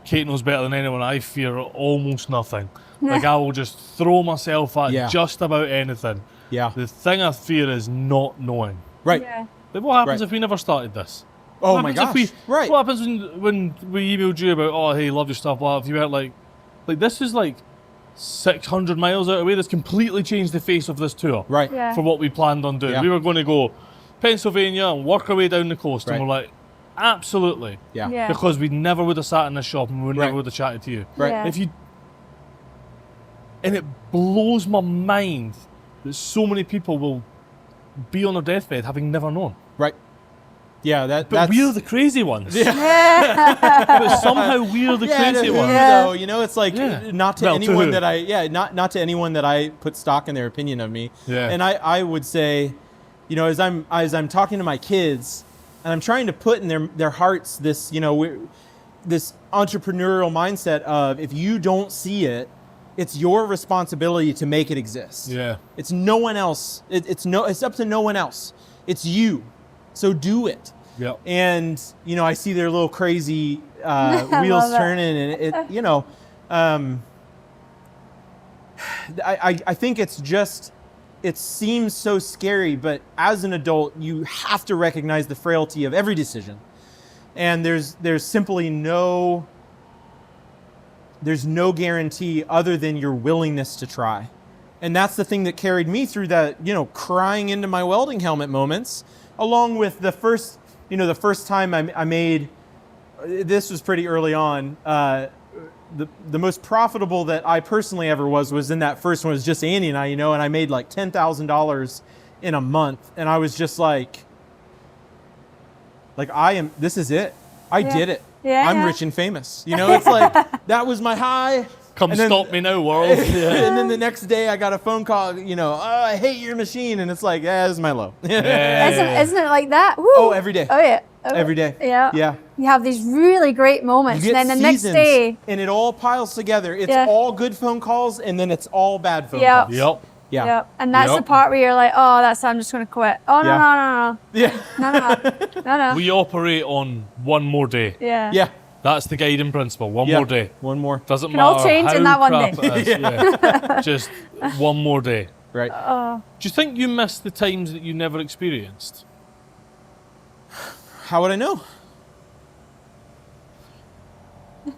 [SPEAKER 2] Kate knows better than anyone, I fear almost nothing. Like, I will just throw myself at just about anything.
[SPEAKER 3] Yeah.
[SPEAKER 2] The thing I fear is not knowing.
[SPEAKER 3] Right.
[SPEAKER 1] Yeah.
[SPEAKER 2] Like, what happens if we never started this?
[SPEAKER 3] Oh my gosh.
[SPEAKER 2] What happens when we emailed you about, oh, hey, love your stuff, blah, if you weren't like this is like 600 miles out of the way. That's completely changed the face of this tour.
[SPEAKER 3] Right.
[SPEAKER 1] Yeah.
[SPEAKER 2] For what we planned on doing.
[SPEAKER 3] Yeah.
[SPEAKER 2] We were going to go Pennsylvania and work our way down the coast. And we're like, absolutely.
[SPEAKER 1] Yeah.
[SPEAKER 2] Because we never would have sat in this shop and we never would have chatted to you.
[SPEAKER 3] Right.
[SPEAKER 1] Yeah.
[SPEAKER 2] And it blows my mind that so many people will be on their deathbed having never known.
[SPEAKER 3] Right. Yeah,
[SPEAKER 2] But we're the crazy ones. But somehow we're the crazy ones.
[SPEAKER 3] Though, it's like not to anyone
[SPEAKER 2] that
[SPEAKER 3] not to anyone that I put stock in their opinion of me.
[SPEAKER 2] Yeah.
[SPEAKER 3] And I would say, as I'm talking to my kids, and I'm trying to put in their hearts this, this entrepreneurial mindset of, if you don't see it, it's your responsibility to make it exist.
[SPEAKER 2] Yeah.
[SPEAKER 3] It's no one else. It's up to no one else. It's you. So do it.
[SPEAKER 2] Yep.
[SPEAKER 3] And, I see their little crazy wheels turning, and I think it seems so scary, but as an adult, you have to recognize the frailty of every decision. And there's simply no guarantee other than your willingness to try. And that's the thing that carried me through that, crying into my welding helmet moments, along with the first time I made, this was pretty early on, the most profitable that I personally ever was in that first one. It was just Andy and I, and I made like $10,000 in a month. And I was just like this is it. I did it.
[SPEAKER 1] Yeah,
[SPEAKER 3] I'm rich and famous. It's like, that was my high.
[SPEAKER 2] Come stop me now, world.
[SPEAKER 3] And then the next day I got a phone call, I hate your machine. And it's like, this is my low.
[SPEAKER 1] Isn't it like that? Woo.
[SPEAKER 3] Oh, every day.
[SPEAKER 1] Oh, yeah.
[SPEAKER 3] Every day.
[SPEAKER 1] Yeah.
[SPEAKER 3] Yeah.
[SPEAKER 1] You have these really great moments,
[SPEAKER 3] You
[SPEAKER 1] and
[SPEAKER 3] get
[SPEAKER 1] then the next
[SPEAKER 3] seasons,
[SPEAKER 1] day.
[SPEAKER 3] and it all piles together. It's all good phone calls, and then it's all bad phone
[SPEAKER 1] Yep.
[SPEAKER 3] calls.
[SPEAKER 2] Yep.
[SPEAKER 3] Yeah.
[SPEAKER 1] Yep. And that's the
[SPEAKER 2] Yep.
[SPEAKER 1] part where you're like, I'm just going to quit. Oh, no, no.
[SPEAKER 3] Yeah.
[SPEAKER 1] No.
[SPEAKER 2] We operate on one more day.
[SPEAKER 1] Yeah.
[SPEAKER 3] Yeah.
[SPEAKER 2] That's the guiding principle. One more day.
[SPEAKER 3] One more.
[SPEAKER 2] Doesn't
[SPEAKER 1] Can all
[SPEAKER 2] matter
[SPEAKER 1] change
[SPEAKER 2] how
[SPEAKER 1] in that one
[SPEAKER 2] crap
[SPEAKER 1] day.
[SPEAKER 2] it is. Yeah. Just one more day.
[SPEAKER 3] Right.
[SPEAKER 2] Do you think you miss the times that you never experienced?
[SPEAKER 3] How would I know?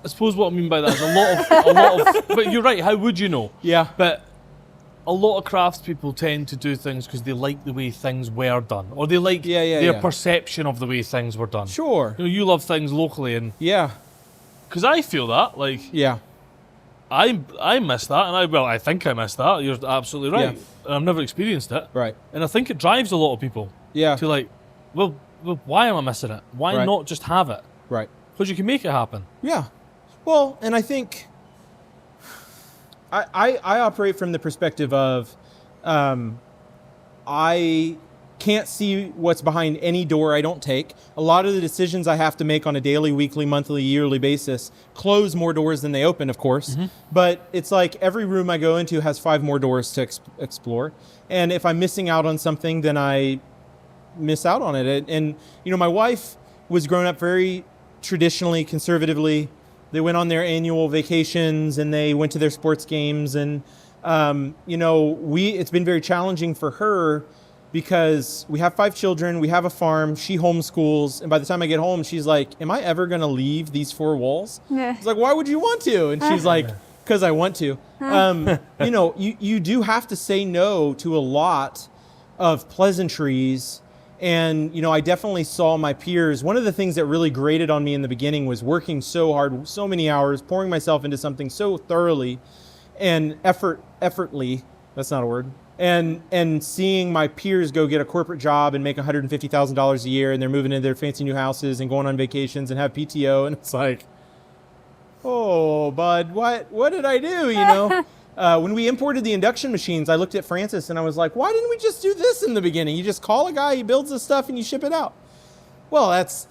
[SPEAKER 2] I suppose what I mean by that is a lot of. But you're right. How would you know?
[SPEAKER 3] Yeah.
[SPEAKER 2] But a lot of craftspeople tend to do things because they like the way things were done, or they like their perception of the way things were done.
[SPEAKER 3] Sure.
[SPEAKER 2] You love things locally, and
[SPEAKER 3] Yeah.
[SPEAKER 2] because I feel that,
[SPEAKER 3] Yeah.
[SPEAKER 2] I miss that, and I think I miss that. You're absolutely right.
[SPEAKER 3] Yeah.
[SPEAKER 2] And I've never experienced it,
[SPEAKER 3] Right.
[SPEAKER 2] and I think it drives a lot of people
[SPEAKER 3] Yeah.
[SPEAKER 2] to well, why am I missing it? Why
[SPEAKER 3] Right.
[SPEAKER 2] not just have it?
[SPEAKER 3] Right.
[SPEAKER 2] Because you can make it happen.
[SPEAKER 3] Yeah. Well, and I think I operate from the perspective of I can't see what's behind any door I don't take. A lot of the decisions I have to make on a daily, weekly, monthly, yearly basis close more doors than they open, of course.
[SPEAKER 2] Mm-hmm.
[SPEAKER 3] But it's like every room I go into has 5 more doors to explore. And if I'm missing out on something, then I miss out on it. And, my wife was growing up very traditionally, conservatively. They went on their annual vacations and they went to their sports games. And, it's been very challenging for her because we have 5 children, we have a farm, she homeschools. And by the time I get home, she's like, am I ever going to leave these 4 walls?
[SPEAKER 1] Yeah.
[SPEAKER 3] It's like, why would you want to? And she's like, because I want to. You do have to say no to a lot of pleasantries. And, I definitely saw my peers. One of the things that really grated on me in the beginning was working so hard, so many hours, pouring myself into something so thoroughly and effortly, that's not a word, and seeing my peers go get a corporate job and make $150,000 a year, and they're moving into their fancy new houses and going on vacations and have PTO. And it's like, oh, bud, what did I do, When we imported the induction machines, I looked at Francis and I was like, why didn't we just do this in the beginning? You just call a guy, he builds the stuff, and you ship it out. Well, that's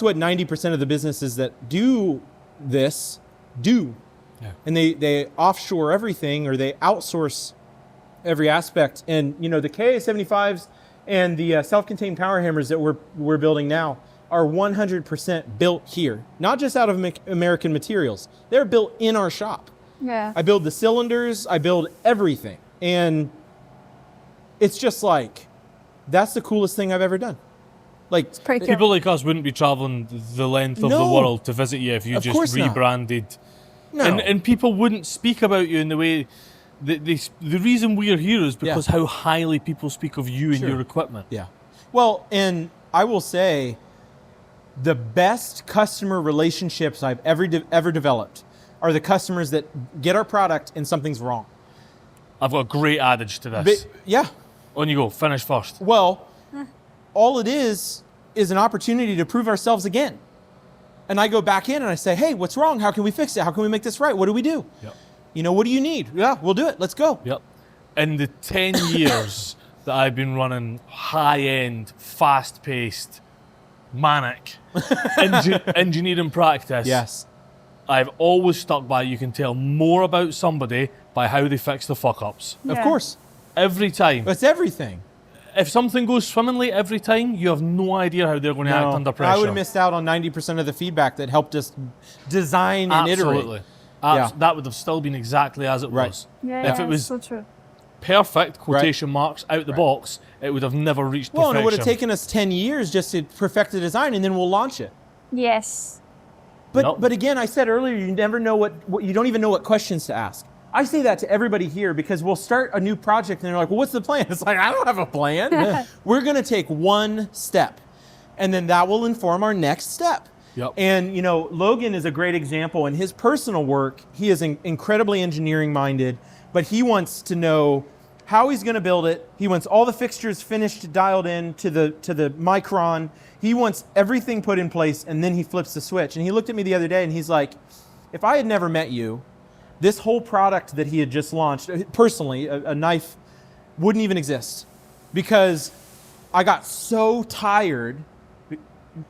[SPEAKER 3] what 90% of the businesses that do this do. Yeah. And they offshore everything, or they outsource every aspect. And, the KA75s and the self-contained power hammers that we're building now are 100% built here, not just out of American materials. They're built in our shop.
[SPEAKER 1] Yeah.
[SPEAKER 3] I build the cylinders, I build everything. And it's just like, that's the coolest thing I've ever done.
[SPEAKER 1] It's pretty cool.
[SPEAKER 2] People like us wouldn't be traveling the length of the world to visit you if you just rebranded.
[SPEAKER 3] No.
[SPEAKER 2] And people wouldn't speak about you in the way the reason we are here is because how highly people speak of you and your equipment.
[SPEAKER 3] Yeah. Well, and I will say the best customer relationships I've ever developed are the customers that get our product and something's wrong.
[SPEAKER 2] I've got a great adage to this.
[SPEAKER 3] Yeah.
[SPEAKER 2] On you go, finish first.
[SPEAKER 3] Well, all it is an opportunity to prove ourselves again. And I go back in and I say, hey, what's wrong? How can we fix it? How can we make this right? What do we do?
[SPEAKER 2] Yep.
[SPEAKER 3] What do you need? Yeah, we'll do it. Let's go.
[SPEAKER 2] Yep. In the 10 years that I've been running high-end, fast-paced, manic engineering practice,
[SPEAKER 3] yes,
[SPEAKER 2] I've always stuck by you can tell more about somebody by how they fix the fuck-ups.
[SPEAKER 3] Of course.
[SPEAKER 2] Every time.
[SPEAKER 3] That's everything.
[SPEAKER 2] If something goes swimmingly every time, you have no idea how they're going to act under pressure.
[SPEAKER 3] I would have missed out on 90% of the feedback that helped us design and iterate.
[SPEAKER 2] that would have still been exactly as it was.
[SPEAKER 1] Yeah,
[SPEAKER 2] if it was
[SPEAKER 1] so true.
[SPEAKER 2] perfect, quotation marks, out the box, it would have never reached perfection.
[SPEAKER 3] Well, and it would have taken us 10 years just to perfect the design, and then we'll launch it.
[SPEAKER 1] Yes.
[SPEAKER 3] But again, I said earlier, you never know what you don't even know what questions to ask. I say that to everybody here because we'll start a new project and they're like, well, what's the plan? It's like, I don't have a plan. We're going to take one step, and then that will inform our next step.
[SPEAKER 2] Yep.
[SPEAKER 3] And, Logan is a great example. In his personal work, he is incredibly engineering minded, but he wants to know how he's going to build it. He wants all the fixtures finished, dialed in to the micron. He wants everything put in place, and then he flips the switch. And he looked at me the other day and he's like, if I had never met you, this whole product that he had just launched, personally, a knife, wouldn't even exist. Because I got so tired,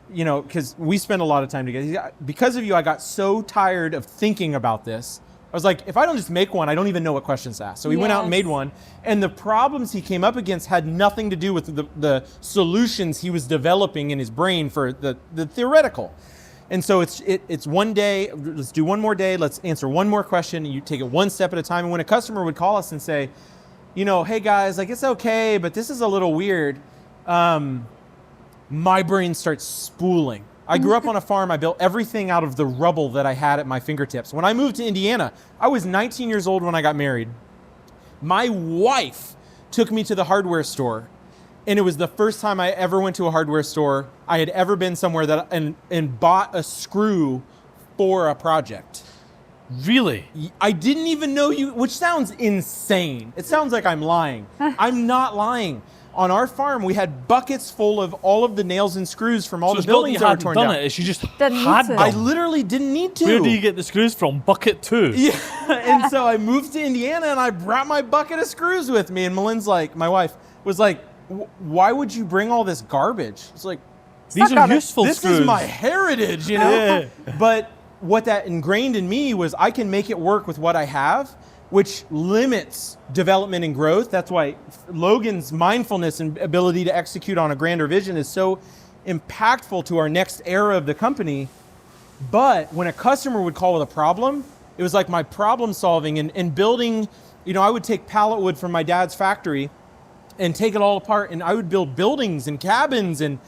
[SPEAKER 3] because we spend a lot of time together. Because of you, I got so tired of thinking about this. I was like, if I don't just make one, I don't even know what questions to ask. So we went out and made one. And the problems he came up against had nothing to do with the solutions he was developing in his brain for the theoretical. And so it's one day, let's do one more day, let's answer one more question, and you take it one step at a time. And when a customer would call us and say, hey guys, like it's okay, but this is a little weird, my brain starts spooling. I grew up on a farm. I built everything out of the rubble that I had at my fingertips. When I moved to Indiana, I was 19 years old when I got married. My wife took me to the hardware store, and it was the first time I ever went to a hardware store. I had ever been somewhere and bought a screw for a project.
[SPEAKER 2] Really?
[SPEAKER 3] I didn't even know which sounds insane. It sounds like I'm lying. I'm not lying. On our farm, we had buckets full of all of the nails and screws from all the buildings that were torn down.
[SPEAKER 2] It. She just
[SPEAKER 1] Didn't
[SPEAKER 2] had
[SPEAKER 1] need to.
[SPEAKER 2] them.
[SPEAKER 3] I literally didn't need to.
[SPEAKER 2] Where do you get the screws from? Bucket 2.
[SPEAKER 3] Yeah, and so I moved to Indiana and I brought my bucket of screws with me. And Malin's like, my wife was like, why would you bring all this garbage? It's like,
[SPEAKER 2] these are useful
[SPEAKER 3] this
[SPEAKER 2] screws.
[SPEAKER 3] This is my heritage, Yeah. But what that ingrained in me was I can make it work with what I have, which limits development and growth. That's why Logan's mindfulness and ability to execute on a grander vision is so impactful to our next era of the company. But when a customer would call with a problem, it was like my problem solving and building, I would take pallet wood from my dad's factory and take it all apart, and I would build buildings and cabins, and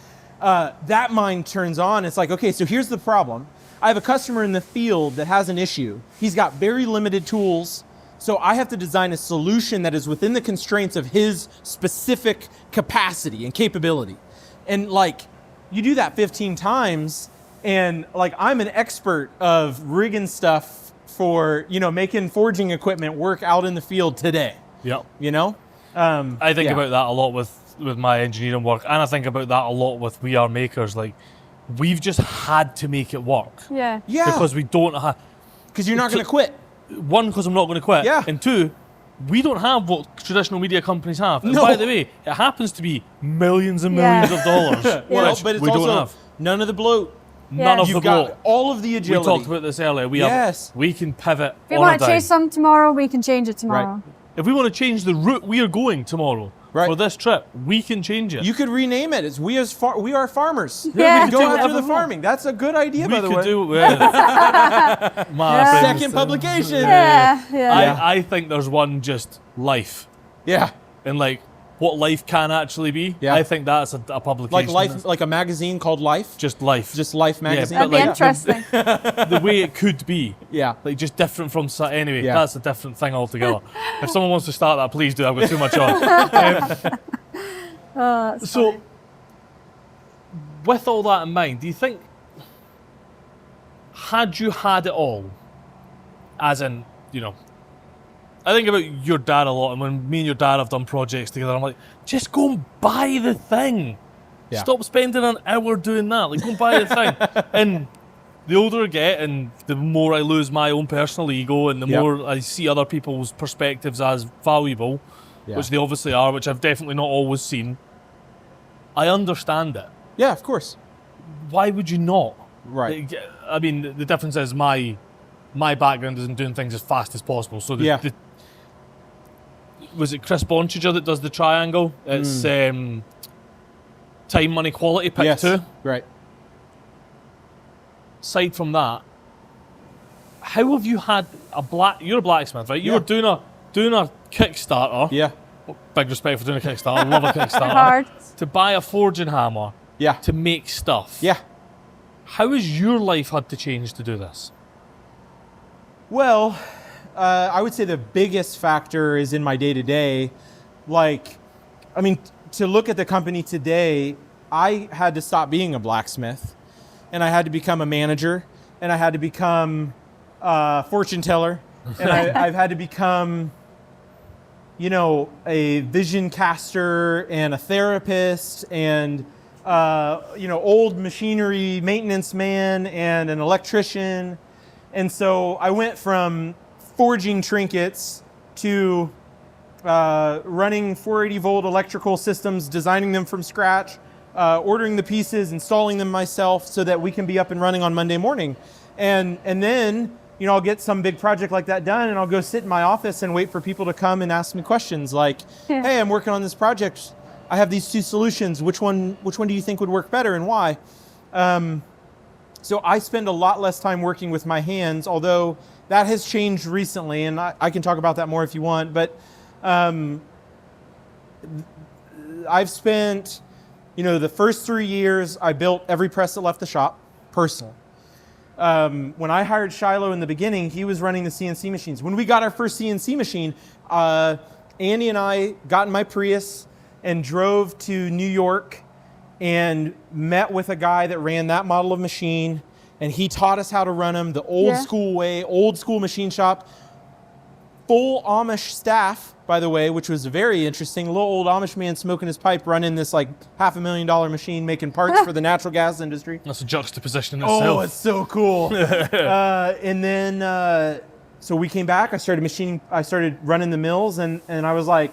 [SPEAKER 3] that mind turns on. It's like, okay, so here's the problem. I have a customer in the field that has an issue. He's got very limited tools. So I have to design a solution that is within the constraints of his specific capacity and capability. And you do that 15 times, and I'm an expert of rigging stuff for, making forging equipment work out in the field today.
[SPEAKER 2] Yep.
[SPEAKER 3] I
[SPEAKER 2] think about that a lot with my engineering work, and I think about that a lot with We Are Makers. We've just had to make it work.
[SPEAKER 1] Yeah.
[SPEAKER 3] Yeah.
[SPEAKER 2] Because we don't have...
[SPEAKER 3] Because you're not going to quit.
[SPEAKER 2] One, because I'm not going to quit.
[SPEAKER 3] Yeah.
[SPEAKER 2] And two, we don't have what traditional media companies have. And
[SPEAKER 3] No.
[SPEAKER 2] by the way, it happens to be millions and millions of dollars.
[SPEAKER 3] Well,
[SPEAKER 2] which
[SPEAKER 3] but it's
[SPEAKER 2] we
[SPEAKER 3] also
[SPEAKER 2] don't have.
[SPEAKER 3] none of the bloat.
[SPEAKER 2] None of
[SPEAKER 3] You've
[SPEAKER 2] the
[SPEAKER 3] got
[SPEAKER 2] bloat.
[SPEAKER 3] all of the agility.
[SPEAKER 2] We talked about this earlier. We can pivot
[SPEAKER 1] If we
[SPEAKER 2] on
[SPEAKER 1] want
[SPEAKER 2] a
[SPEAKER 1] to
[SPEAKER 2] dime.
[SPEAKER 1] chase some tomorrow, we can change it tomorrow.
[SPEAKER 2] If we want to change the route we are going tomorrow for this trip, we can change it.
[SPEAKER 3] You could rename it. It's We Are Farmers.
[SPEAKER 1] Yeah.
[SPEAKER 3] Go
[SPEAKER 2] do
[SPEAKER 3] after
[SPEAKER 2] whatever
[SPEAKER 3] the
[SPEAKER 2] we
[SPEAKER 3] farming. That's a good idea, by the way.
[SPEAKER 2] We could do it. My friends.
[SPEAKER 3] Second publication.
[SPEAKER 1] Yeah.
[SPEAKER 2] I think there's one just life.
[SPEAKER 3] Yeah.
[SPEAKER 2] And what life can actually be.
[SPEAKER 3] Yeah.
[SPEAKER 2] I think that's a publication.
[SPEAKER 3] Like a magazine called Life.
[SPEAKER 2] Just life.
[SPEAKER 3] Just Life magazine.
[SPEAKER 2] but
[SPEAKER 1] That'd be interesting.
[SPEAKER 2] The way it could be.
[SPEAKER 3] Yeah.
[SPEAKER 2] Just different from... Anyway,
[SPEAKER 3] Yeah.
[SPEAKER 2] that's a different thing altogether. If someone wants to start that, please do. I've got too much on. So, with all that in mind, do you think... Had you had it all, as in, I think about your dad a lot, and when me and your dad have done projects together, I'm like, just go and buy the thing.
[SPEAKER 3] Yeah.
[SPEAKER 2] Stop spending an hour doing that. Go and buy the thing. And the older I get, and the more I lose my own personal ego, and the more I see other people's perspectives as valuable, which they obviously are, which I've definitely not always seen, I understand it.
[SPEAKER 3] Yeah, of course.
[SPEAKER 2] Why would you not?
[SPEAKER 3] Right.
[SPEAKER 2] I mean, the difference is my background is in doing things as fast as possible. So was it Chris Bonchager that does the triangle? It's time, money, quality, pick 2.
[SPEAKER 3] Right.
[SPEAKER 2] Aside from that, how have you had you're a blacksmith, right? You were doing a Kickstarter.
[SPEAKER 3] Yeah.
[SPEAKER 2] Big respect for doing a Kickstarter. I love a Kickstarter.
[SPEAKER 1] Hard.
[SPEAKER 2] To buy a forging hammer.
[SPEAKER 3] Yeah.
[SPEAKER 2] To make stuff.
[SPEAKER 3] Yeah.
[SPEAKER 2] How has your life had to change to do this?
[SPEAKER 3] Well, I would say the biggest factor is in my day-to-day. To look at the company today, I had to stop being a blacksmith, and I had to become a manager, and I had to become a fortune teller, and I've had to become, a vision caster and a therapist and, old machinery maintenance man and an electrician. And so I went from forging trinkets to running 480 volt electrical systems, designing them from scratch, ordering the pieces, installing them myself so that we can be up and running on Monday morning. And then, I'll get some big project like that done, and I'll go sit in my office and wait for people to come and ask me questions like, hey, I'm working on this project. I have these two solutions. Which one do you think would work better and why? So I spend a lot less time working with my hands, although that has changed recently, and I can talk about that more if you want. But I've spent, the first 3 years, I built every press that left the shop, personally. When I hired Shiloh in the beginning, he was running the CNC machines. When we got our first CNC machine, Andy and I got in my Prius and drove to New York and met with a guy that ran that model of machine, and he taught us how to run them the old school way, old school machine shop. Full Amish staff, by the way, which was very interesting. A little old Amish man smoking his pipe, running this like $500,000 machine, making parts for the natural gas industry.
[SPEAKER 2] That's a juxtaposition in itself.
[SPEAKER 3] Oh, it's so cool. And then, so we came back. I started running the mills, and I was like,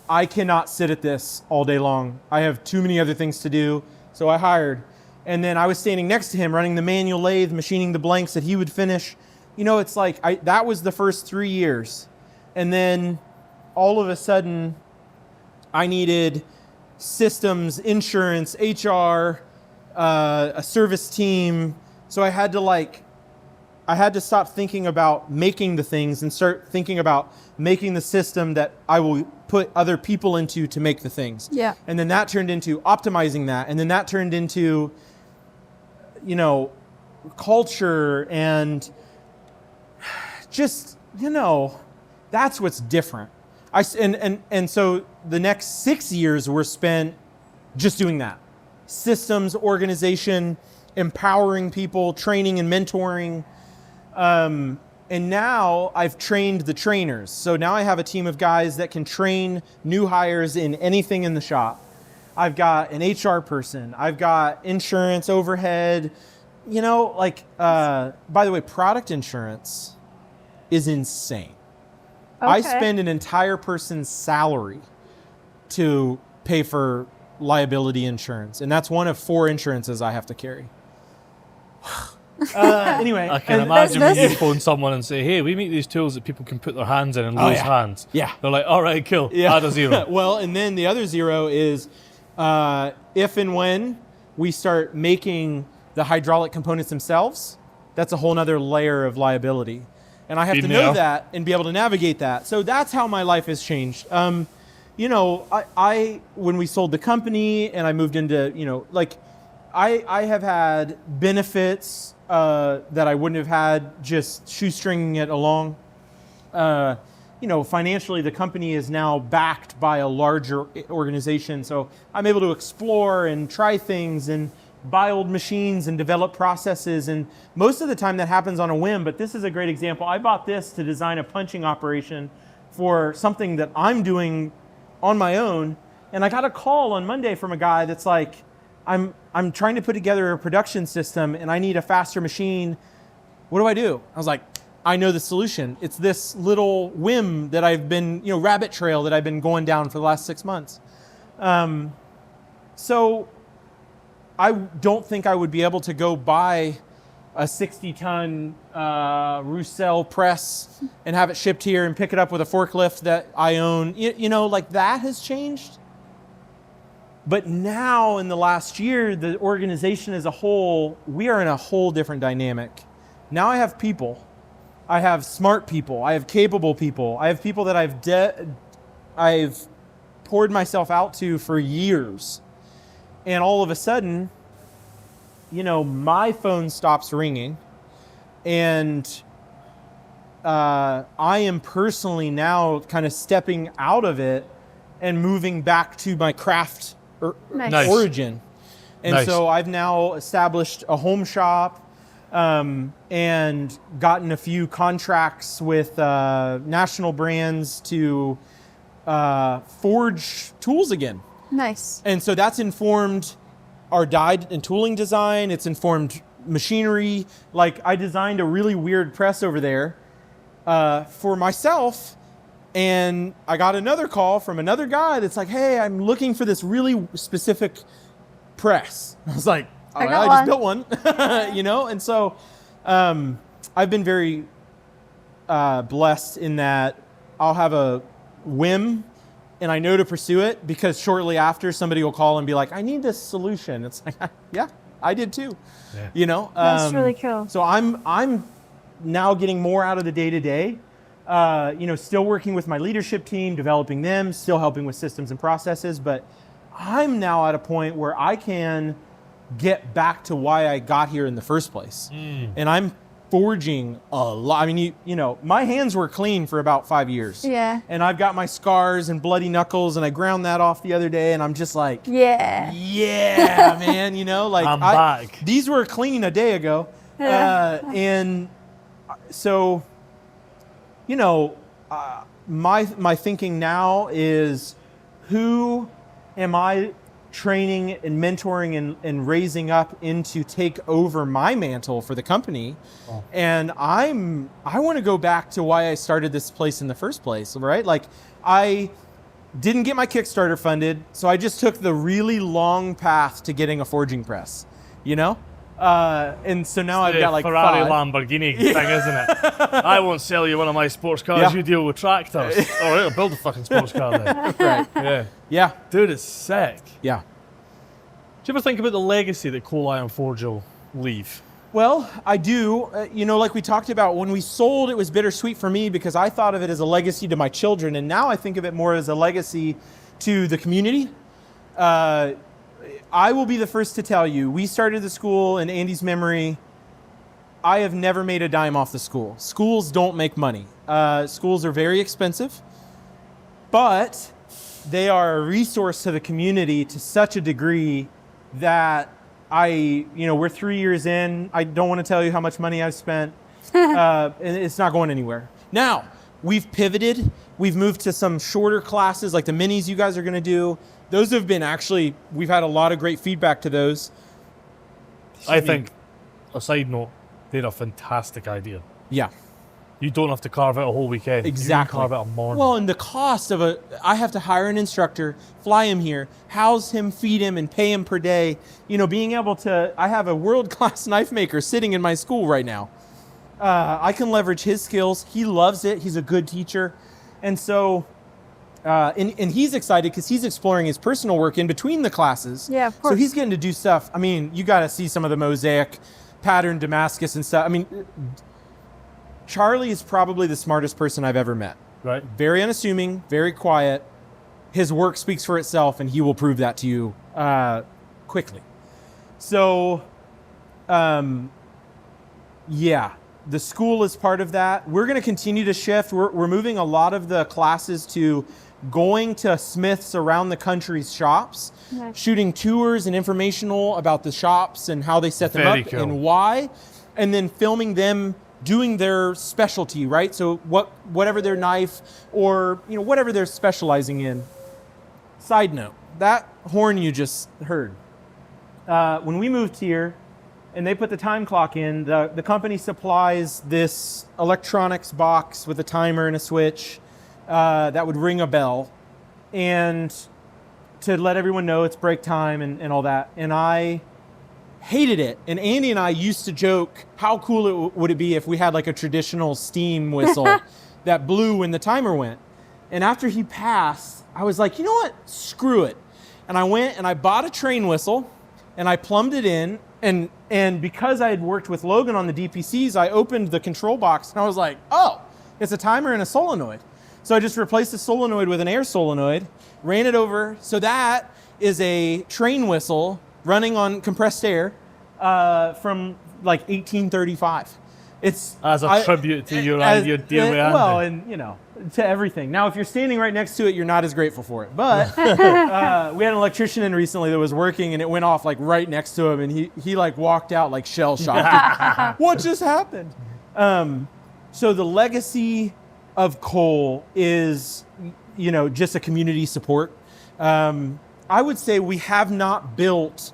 [SPEAKER 3] I cannot sit at this all day long. I have too many other things to do. So I hired. And then I was standing next to him, running the manual lathe, machining the blanks that he would finish. It's like, that was the first 3 years. And then all of a sudden, I needed systems, insurance, HR, a service team. So I had to stop thinking about making the things and start thinking about making the system that I will put other people into to make the things.
[SPEAKER 1] Yeah.
[SPEAKER 3] And then that turned into optimizing that. And then that turned into, culture and just, that's what's different. And so the next 6 years were spent just doing that. Systems, organization, empowering people, training and mentoring. And now I've trained the trainers. So now I have a team of guys that can train new hires in anything in the shop. I've got an HR person. I've got insurance overhead. By the way, product insurance is insane. Okay. I spend an entire person's salary to pay for liability insurance. And that's one of 4 insurances I have to carry. Anyway.
[SPEAKER 2] I can imagine when you phone someone and say, hey, we make these tools that people can put their hands in and lose hands.
[SPEAKER 3] Yeah.
[SPEAKER 2] They're like, all right, cool. Yeah. Add a 0.
[SPEAKER 3] Well, and then the other 0 is if and when we start making the hydraulic components themselves, that's a whole nother layer of liability. And I have to know that and be able to navigate that. So that's how my life has changed. When we sold the company and I moved into, I have had benefits that I wouldn't have had just shoestringing it along. Financially, the company is now backed by a larger organization. So I'm able to explore and try things and buy old machines and develop processes. And most of the time that happens on a whim, but this is a great example. I bought this to design a punching operation for something that I'm doing on my own. And I got a call on Monday from a guy that's like, I'm trying to put together a production system and I need a faster machine. What do I do? I was like, I know the solution. It's this little whim that I've been, rabbit trail that I've been going down for the last 6 months. So I don't think I would be able to go buy a 60-ton Roussel press and have it shipped here and pick it up with a forklift that I own. That has changed. But now in the last year, the organization as a whole, we are in a whole different dynamic. Now I have people. I have smart people. I have capable people. I have people that I've poured myself out to for years. And all of a sudden, my phone stops ringing, and I am personally now kind of stepping out of it and moving back to my craft origin. And so I've now established a home shop and gotten a few contracts with national brands to forge tools again.
[SPEAKER 1] Nice.
[SPEAKER 3] And so that's informed our die and tooling design. It's informed machinery. Like, I designed a really weird press over there for myself, and I got another call from another guy that's like, hey, I'm looking for this really specific press. I was like, all right, I just built one. And so I've been very blessed in that I'll have a whim and I know to pursue it, because shortly after somebody will call and be like, I need this solution. It's like, yeah, I did too. Yeah.
[SPEAKER 1] That's really cool.
[SPEAKER 3] So I'm now getting more out of the day-to-day, still working with my leadership team, developing them, still helping with systems and processes, but I'm now at a point where I can get back to why I got here in the first place. And I'm forging a lot. I mean, my hands were clean for about 5 years.
[SPEAKER 1] Yeah.
[SPEAKER 3] And I've got my scars and bloody knuckles, and I ground that off the other day, and I'm just like,
[SPEAKER 1] yeah,
[SPEAKER 3] man,
[SPEAKER 2] I'm back.
[SPEAKER 3] These were clean a day ago. And so, my thinking now is, who am I training and mentoring and raising up into take over my mantle for the company? And I want to go back to why I started this place in the first place, right? Like, I didn't get my Kickstarter funded, so I just took the really long path to getting a forging press, and so now I've got like
[SPEAKER 2] Ferrari
[SPEAKER 3] 5.
[SPEAKER 2] Lamborghini thing, isn't it? I won't sell you one of my sports cars. You deal with tractors. All right, I'll build a fucking sports car then.
[SPEAKER 3] Right. Yeah.
[SPEAKER 2] Dude, it's sick.
[SPEAKER 3] Yeah.
[SPEAKER 2] Do you ever think about the legacy that Coal Iron Forge will leave?
[SPEAKER 3] Well, I do. Like we talked about, when we sold, it was bittersweet for me because I thought of it as a legacy to my children, and now I think of it more as a legacy to the community. I will be the first to tell you, we started the school in Andy's memory. I have never made a dime off the school. Schools don't make money. Schools are very expensive, but they are a resource to the community to such a degree that we're 3 years in. I don't want to tell you how much money I've spent. And it's not going anywhere. Now, we've pivoted. We've moved to some shorter classes, like the minis you guys are going to do. Those have been we've had a lot of great feedback to those.
[SPEAKER 2] I think, a side note, they're a fantastic idea.
[SPEAKER 3] Yeah.
[SPEAKER 2] You don't have to carve out a whole weekend.
[SPEAKER 3] Exactly.
[SPEAKER 2] You can carve out a morning.
[SPEAKER 3] Well, and the cost of I have to hire an instructor, fly him here, house him, feed him, and pay him per day. Being able to, I have a world-class knife maker sitting in my school right now. I can leverage his skills. He loves it. He's a good teacher. And so, and he's excited because he's exploring his personal work in between the classes.
[SPEAKER 1] Yeah, of course.
[SPEAKER 3] So he's getting to do stuff. I mean, you got to see some of the mosaic pattern Damascus and stuff. I mean, Charlie is probably the smartest person I've ever met.
[SPEAKER 2] Right.
[SPEAKER 3] Very unassuming, very quiet. His work speaks for itself, and he will prove that to you quickly. So, the school is part of that. We're going to continue to shift. We're moving a lot of the classes to going to smiths around the country's shops, shooting tours and informational about the shops and how they set them up and why, and then filming them doing their specialty, right? So whatever their knife or whatever they're specializing in. Side note, that horn you just heard, when we moved here and they put the time clock in, the company supplies this electronics box with a timer and a switch that would ring a bell, and to let everyone know it's break time and all that. And I hated it. And Andy and I used to joke, how cool would it be if we had like a traditional steam whistle that blew when the timer went. And after he passed, I was like, you know what? Screw it. And I went and I bought a train whistle and I plumbed it in And because I had worked with Logan on the DPCs, I opened the control box and I was like, oh, it's a timer and a solenoid. So I just replaced the solenoid with an air solenoid, ran it over. So that is a train whistle running on compressed air from like 1835. It's
[SPEAKER 2] as a tribute to your dear Andy.
[SPEAKER 3] Well, and to everything. Now, if you're standing right next to it, you're not as grateful for it. But we had an electrician in recently that was working, and it went off like right next to him, and he like walked out like shell shocked. What just happened? So the legacy of Cole is, just a community support. I would say we have not built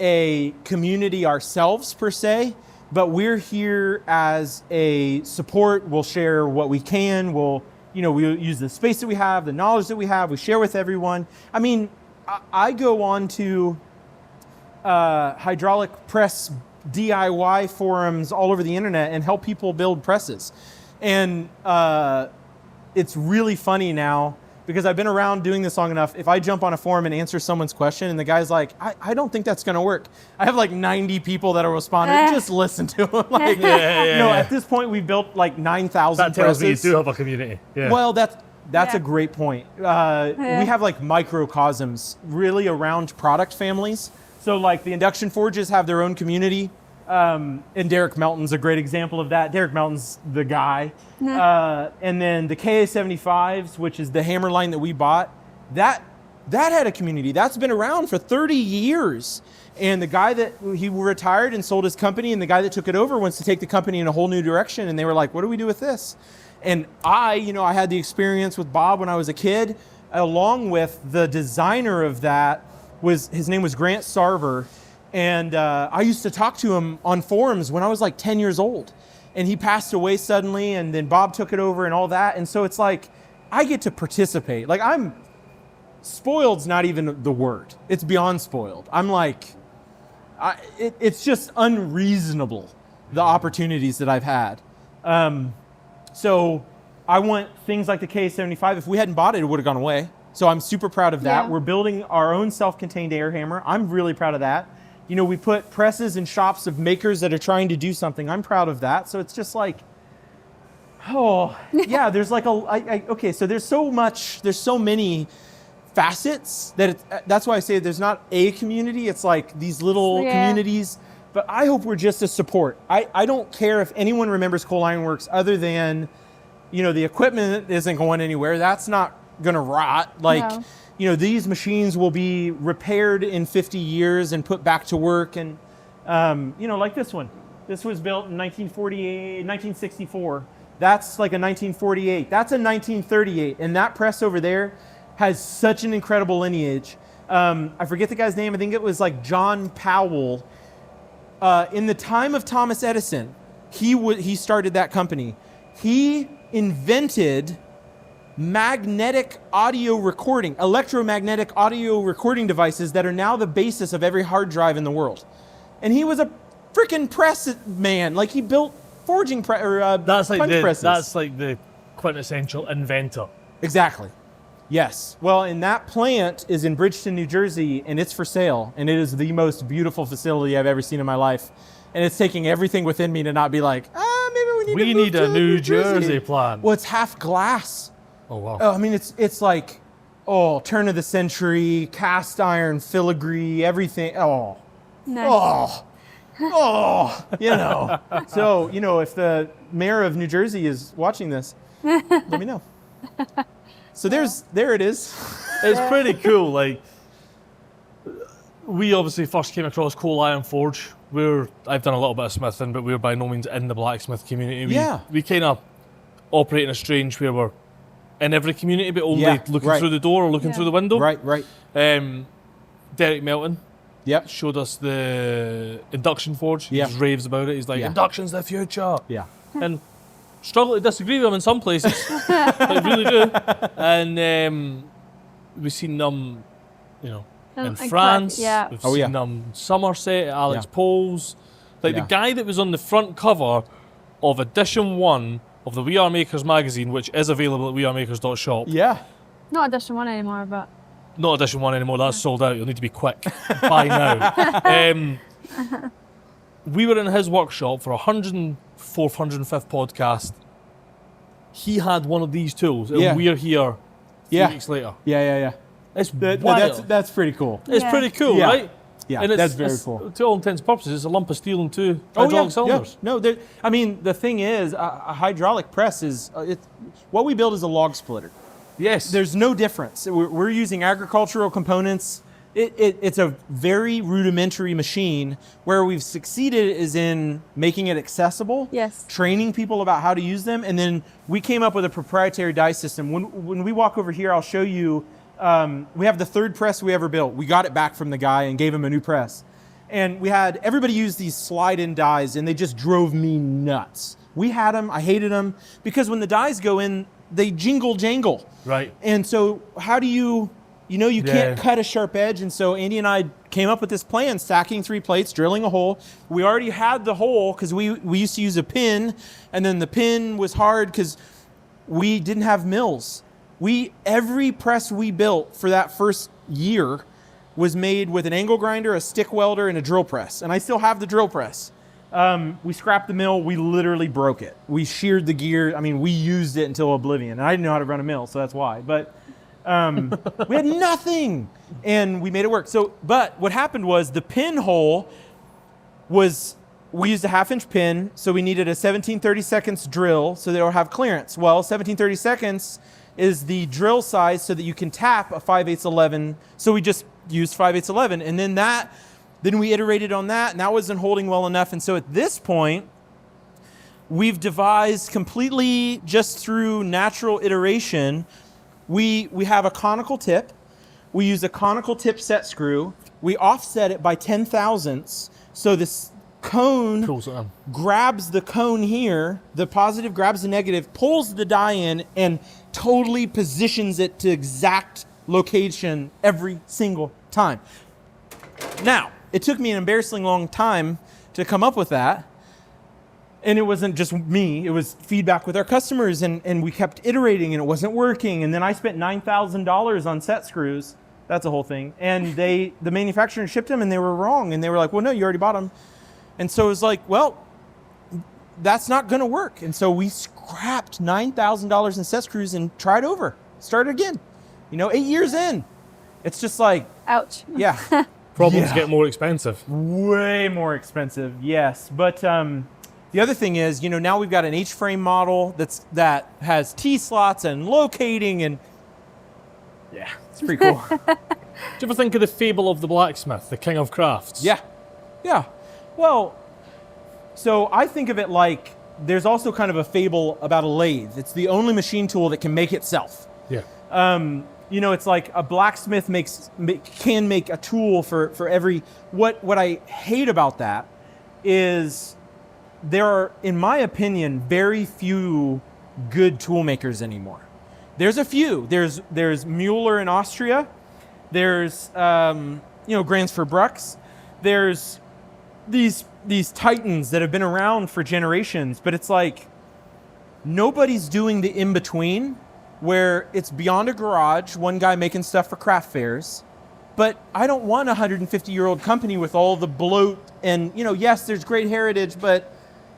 [SPEAKER 3] a community ourselves per se, but we're here as a support. We'll share what we can. We'll use the space that we have, the knowledge that we have. We share with everyone. I mean, I go on to hydraulic press DIY forums all over the internet and help people build presses. And it's really funny now because I've been around doing this long enough. If I jump on a forum and answer someone's question and the guy's like, I don't think that's going to work. I have like 90 people that are responding. Just listen to them. Like, at this point, we've built like 9,000
[SPEAKER 2] That tells
[SPEAKER 3] presses.
[SPEAKER 2] me you do have a community. Yeah.
[SPEAKER 3] Well, that's a great point. We have like microcosms really around product families. So like the induction forges have their own community. And Derek Melton's a great example of that. Derek Melton's the guy. And then the KA75s, which is the hammer line that we bought, that had a community. That's been around for 30 years. And the guy that he retired and sold his company, and the guy that took it over wants to take the company in a whole new direction. And they were like, what do we do with this? And I had the experience with Bob when I was a kid, along with the designer of that. His name was Grant Sarver. And I used to talk to him on forums when I was like 10 years old. And he passed away suddenly, and then Bob took it over and all that. And so it's like, I get to participate. Like, spoiled's not even the word. It's beyond spoiled. I'm like, it's just unreasonable, the opportunities that I've had. So I want things like the K75. If we hadn't bought it, it would have gone away. So I'm super proud of that. Yeah. We're building our own self-contained air hammer. I'm really proud of that. We put presses in shops of makers that are trying to do something. I'm proud of that. So it's just like, there's like so there's so many facets that's why I say there's not a community. It's like these little communities, but I hope we're just a support. I don't care if anyone remembers Cole Ironworks other than, the equipment isn't going anywhere. That's not going to rot. Like, no. These machines will be repaired in 50 years and put back to work. And, like this one. This was built in 1964. That's like a 1948. That's a 1938. And that press over there has such an incredible lineage. I forget the guy's name. I think it was like John Powell. In the time of Thomas Edison, he started that company. He invented electromagnetic audio recording devices that are now the basis of every hard drive in the world. And he was a freaking press man. Like, he built forging presses.
[SPEAKER 2] That's like the quintessential inventor.
[SPEAKER 3] Exactly. Yes. Well, and that plant is in Bridgeton, New Jersey, and it's for sale. And it is the most beautiful facility I've ever seen in my life. And it's taking everything within me to not be like, maybe we need a New Jersey plant. Well, it's half glass.
[SPEAKER 2] Oh, wow.
[SPEAKER 3] I mean, it's like, turn of the century, cast iron, filigree, everything. Nice. So, if the mayor of New Jersey is watching this, let me know. So there it is.
[SPEAKER 2] It's pretty cool. Like, we obviously first came across Cole Iron Forge. I've done a little bit of smithing, but we're by no means in the blacksmith community. We kind of operate in a strange where we're in every community, but only looking through the door or looking through the window.
[SPEAKER 3] Right.
[SPEAKER 2] Derek Melton showed us the induction forge. He just raves about it. He's like, induction's the future.
[SPEAKER 3] Yeah.
[SPEAKER 2] And struggle to disagree with him in some places. I really do. And we've seen them, in France. We've seen them in Somerset, at Alex Pole's. Like the guy that was on the front cover of edition 1 of the We Are Makers magazine, which is available at wearemakers.shop.
[SPEAKER 3] Yeah.
[SPEAKER 1] Not edition 1 anymore, but...
[SPEAKER 2] Not edition 1 anymore, that's sold out. You'll need to be quick. Buy now. we were in his workshop for 104th, 105th podcast. He had one of these tools, and we're here 3 weeks later.
[SPEAKER 3] Yeah.
[SPEAKER 2] It's wild.
[SPEAKER 3] That's pretty cool.
[SPEAKER 2] It's pretty cool, right?
[SPEAKER 3] Yeah,
[SPEAKER 2] and
[SPEAKER 3] that's very cool.
[SPEAKER 2] To all intents and purposes, it's a lump of steel and 2 hydraulic cylinders.
[SPEAKER 3] Yeah. No, I mean, the thing is, a hydraulic press is, what we build is a log splitter.
[SPEAKER 2] Yes.
[SPEAKER 3] There's no difference. We're using agricultural components. It's a very rudimentary machine. Where we've succeeded is in making it accessible, training people about how to use them, and then we came up with a proprietary die system. When we walk over here, I'll show you, we have the 3rd press we ever built. We got it back from the guy and gave him a new press. And we had everybody use these slide-in dies, and they just drove me nuts. We had them, I hated them, because when the dies go in, they jingle jangle.
[SPEAKER 2] Right.
[SPEAKER 3] And so how do you can't cut a sharp edge. And so Andy and I came up with this plan, stacking 3 plates, drilling a hole. We already had the hole because we used to use a pin, and then the pin was hard because we didn't have mills. Every press we built for that first year was made with an angle grinder, a stick welder, and a drill press. And I still have the drill press. We scrapped the mill. We literally broke it. We sheared the gear. I mean, we used it until oblivion. And I didn't know how to run a mill, so that's why. But we had nothing, and we made it work. But what happened was the pinhole was, we used a 1/2-inch pin, so we needed a 17/32 drill so they don't have clearance. Well, 17/32 is the drill size so that you can tap a 5/8 11. So we just used 5/8 11, and then we iterated on that, and that wasn't holding well enough. And so at this point, we've devised completely just through natural iteration. We have a conical tip. We use a conical tip set screw. We offset it by 10 thousandths. So this cone grabs the cone here, the positive grabs the negative, pulls the die in, and totally positions it to exact location every single time. Now, it took me an embarrassingly long time to come up with that. And it wasn't just me, it was feedback with our customers, and we kept iterating, and it wasn't working. And then I spent $9,000 on set screws. That's a whole thing. And the manufacturer shipped them, and they were wrong. And they were like, well, no, you already bought them. And so it was like, well, that's not going to work. And so we scrapped $9,000 in set screws and tried over, started again. 8 years in. It's just like,
[SPEAKER 1] ouch.
[SPEAKER 3] Yeah.
[SPEAKER 2] Problems get more expensive.
[SPEAKER 3] Way more expensive, yes. But the other thing is, now we've got an H-frame model that has T-slots and locating, and yeah, it's pretty cool.
[SPEAKER 2] Do you ever think of the fable of the blacksmith, the king of crafts?
[SPEAKER 3] Yeah. Well, so I think of it like there's also kind of a fable about a lathe. It's the only machine tool that can make itself.
[SPEAKER 2] Yeah.
[SPEAKER 3] It's like a blacksmith can make a tool for every. What I hate about that is there are, in my opinion, very few good tool makers anymore. There's a few. There's Mueller in Austria. There's Grands for Brux. There's these titans that have been around for generations, but it's like nobody's doing the in-between where it's beyond a garage, one guy making stuff for craft fairs. But I don't want a 150-year-old company with all the bloat and, yes, there's great heritage, but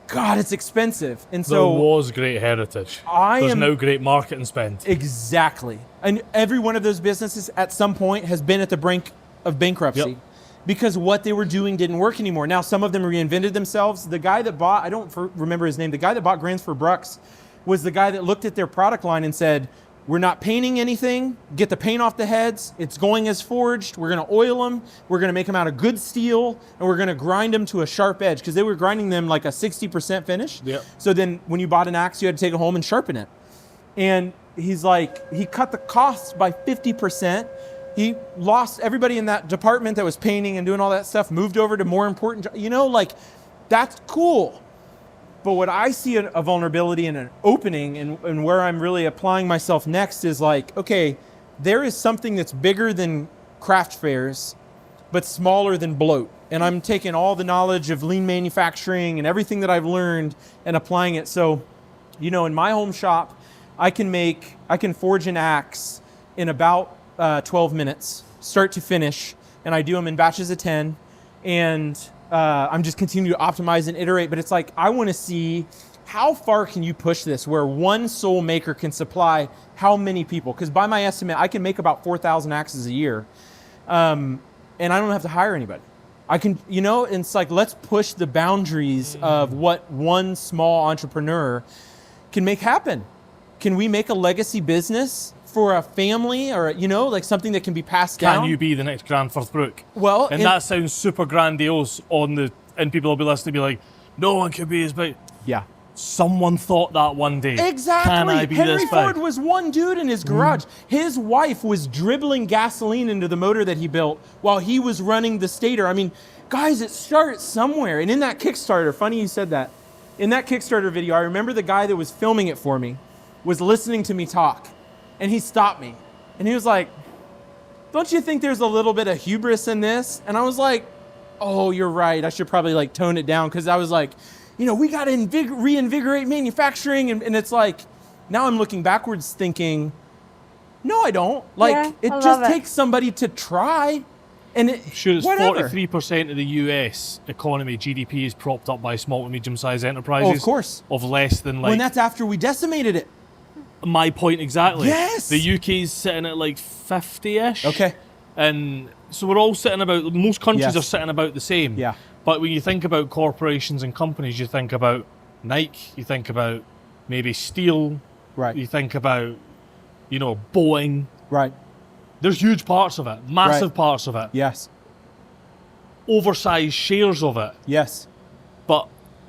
[SPEAKER 3] God, it's expensive. And so
[SPEAKER 2] there was great heritage. There's no great marketing spend.
[SPEAKER 3] Exactly. And every one of those businesses at some point has been at the brink of bankruptcy because what they were doing didn't work anymore. Now, some of them reinvented themselves. The guy that bought, I don't remember his name, the guy that bought Grands for Brux was the guy that looked at their product line and said, we're not painting anything. Get the paint off the heads. It's going as forged. We're going to oil them. We're going to make them out of good steel, and we're going to grind them to a sharp edge because they were grinding them like a 60% finish.
[SPEAKER 2] Yep.
[SPEAKER 3] So then when you bought an axe, you had to take it home and sharpen it. And he's like, he cut the costs by 50%. He lost everybody in that department that was painting and doing all that stuff, moved over to more important, that's cool. But what I see a vulnerability and an opening and where I'm really applying myself next is like, okay, there is something that's bigger than craft fairs, but smaller than bloat. And I'm taking all the knowledge of lean manufacturing and everything that I've learned and applying it. So, in my home shop, I can forge an axe in about 12 minutes, start to finish. And I do them in batches of 10. And I'm just continuing to optimize and iterate, but it's like, I want to see how far can you push this where one sole maker can supply how many people? Because by my estimate, I can make about 4,000 axes a year, and I don't have to hire anybody. I can, and it's like, let's push the boundaries of what one small entrepreneur can make happen. Can we make a legacy business for a family, or like something that can be passed down?
[SPEAKER 2] Can you be the next Granforth Brook?
[SPEAKER 3] Well,
[SPEAKER 2] and that sounds super grandiose and people will be listening to be like, no one can be as big.
[SPEAKER 3] Yeah.
[SPEAKER 2] Someone thought that one day.
[SPEAKER 3] Exactly.
[SPEAKER 2] Can I be
[SPEAKER 3] Henry
[SPEAKER 2] this
[SPEAKER 3] Ford
[SPEAKER 2] big?
[SPEAKER 3] was one dude in his garage. His wife was dribbling gasoline into the motor that he built while he was running the stator. I mean, guys, it started somewhere. And in that Kickstarter, funny you said that. In that Kickstarter video, I remember the guy that was filming it for me was listening to me talk. And he stopped me. And he was like, don't you think there's a little bit of hubris in this? And I was like, oh, you're right. I should probably like tone it down, because I was like, we got to reinvigorate manufacturing. And it's like, now I'm looking backwards thinking, no, I don't. Like, it just takes somebody to try. And
[SPEAKER 2] it's 43% of the US economy, GDP, is propped up by small and medium-sized enterprises.
[SPEAKER 3] Oh, of course.
[SPEAKER 2] Of less than
[SPEAKER 3] When that's after we decimated it.
[SPEAKER 2] My point exactly.
[SPEAKER 3] Yes.
[SPEAKER 2] The UK's sitting at like 50-ish.
[SPEAKER 3] Okay.
[SPEAKER 2] And so we're all sitting about, most countries are sitting about the same.
[SPEAKER 3] Yeah.
[SPEAKER 2] But when you think about corporations and companies, you think about Nike, you think about maybe steel.
[SPEAKER 3] Right.
[SPEAKER 2] You think about, Boeing.
[SPEAKER 3] Right.
[SPEAKER 2] There's huge parts of it, massive parts of it.
[SPEAKER 3] Yes.
[SPEAKER 2] Oversized shares of it.
[SPEAKER 3] Yes.
[SPEAKER 2] But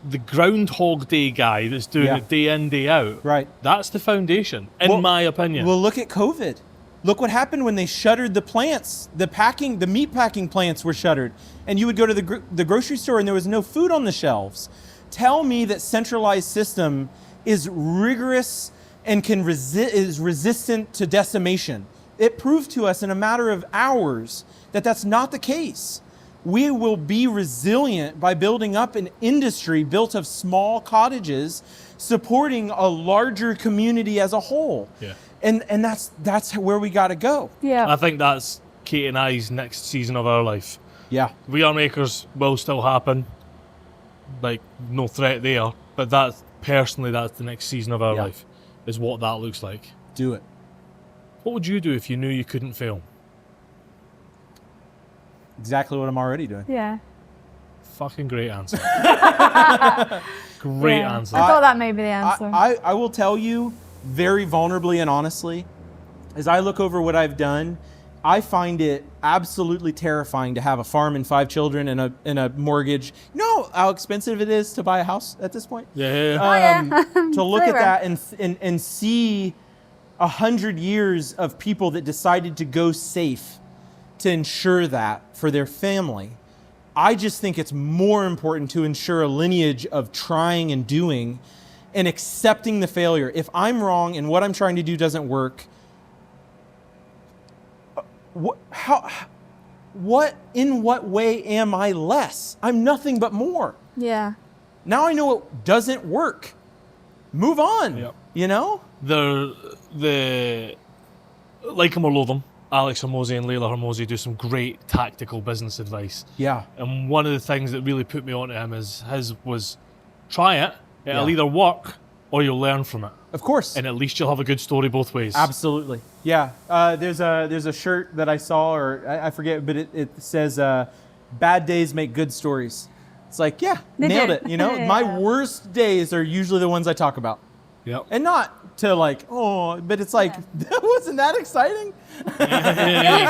[SPEAKER 2] the Groundhog Day guy that's doing it day in, day out,
[SPEAKER 3] right?
[SPEAKER 2] That's the foundation, in my opinion.
[SPEAKER 3] Well, look at COVID. Look what happened when they shuttered the plants. The meat packing plants were shuttered. And you would go to the grocery store and there was no food on the shelves. Tell me that centralized system is rigorous and is resistant to decimation. It proved to us in a matter of hours that that's not the case. We will be resilient by building up an industry built of small cottages supporting a larger community as a whole.
[SPEAKER 2] Yeah.
[SPEAKER 3] And that's where we got to go.
[SPEAKER 1] Yeah.
[SPEAKER 2] I think that's Kate and I's next season of our life.
[SPEAKER 3] Yeah.
[SPEAKER 2] We Are Makers will still happen. Like, no threat there. But that's the next season of our life, is what that looks like.
[SPEAKER 3] Do it.
[SPEAKER 2] What would you do if you knew you couldn't fail?
[SPEAKER 3] Exactly what I'm already doing.
[SPEAKER 1] Yeah.
[SPEAKER 2] Fucking great answer. Great answer.
[SPEAKER 1] I thought that may be the answer.
[SPEAKER 3] I will tell you very vulnerably and honestly, as I look over what I've done, I find it absolutely terrifying to have a farm and 5 children and a mortgage. You know how expensive it is to buy a house at this point?
[SPEAKER 2] Yeah.
[SPEAKER 3] To look at that and see 100 years of people that decided to go safe to ensure that for their family. I just think it's more important to ensure a lineage of trying and doing and accepting the failure. If I'm wrong and what I'm trying to do doesn't work, in what way am I less? I'm nothing but more.
[SPEAKER 1] Yeah.
[SPEAKER 3] Now I know it doesn't work. Move on.
[SPEAKER 2] Yep. Like them or loathe them, Alex Hormozy and Layla Hormozy do some great tactical business advice.
[SPEAKER 3] Yeah.
[SPEAKER 2] And one of the things that really put me onto him was try it. It'll
[SPEAKER 3] Yeah.
[SPEAKER 2] either work or you'll learn from it.
[SPEAKER 3] Of course.
[SPEAKER 2] And at least you'll have a good story both ways.
[SPEAKER 3] Absolutely. Yeah. There's a shirt that I saw, or I forget, but it says, bad days make good stories. It's like, yeah, nailed it. My worst days are usually the ones I talk about.
[SPEAKER 2] Yep.
[SPEAKER 3] And not to but it's like, wasn't that exciting?
[SPEAKER 1] You look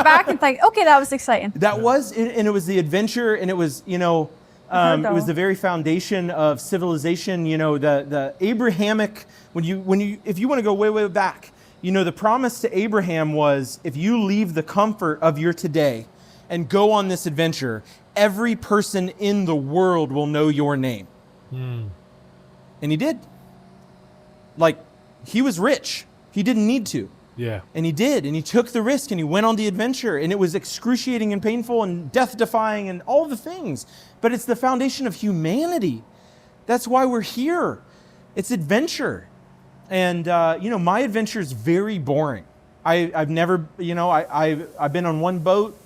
[SPEAKER 1] back and think, okay, that was exciting.
[SPEAKER 3] That was, and it was the adventure, and it was, it was the very foundation of civilization. The Abrahamic, if you want to go way, way back, the promise to Abraham was, if you leave the comfort of your today and go on this adventure, every person in the world will know your name. And he did. He was rich. He didn't need to.
[SPEAKER 2] Yeah.
[SPEAKER 3] And he did, and he took the risk, and he went on the adventure, and it was excruciating and painful and death-defying and all the things. But it's the foundation of humanity. That's why we're here. It's adventure. And, my adventure is very boring. I've never, I've been on one boat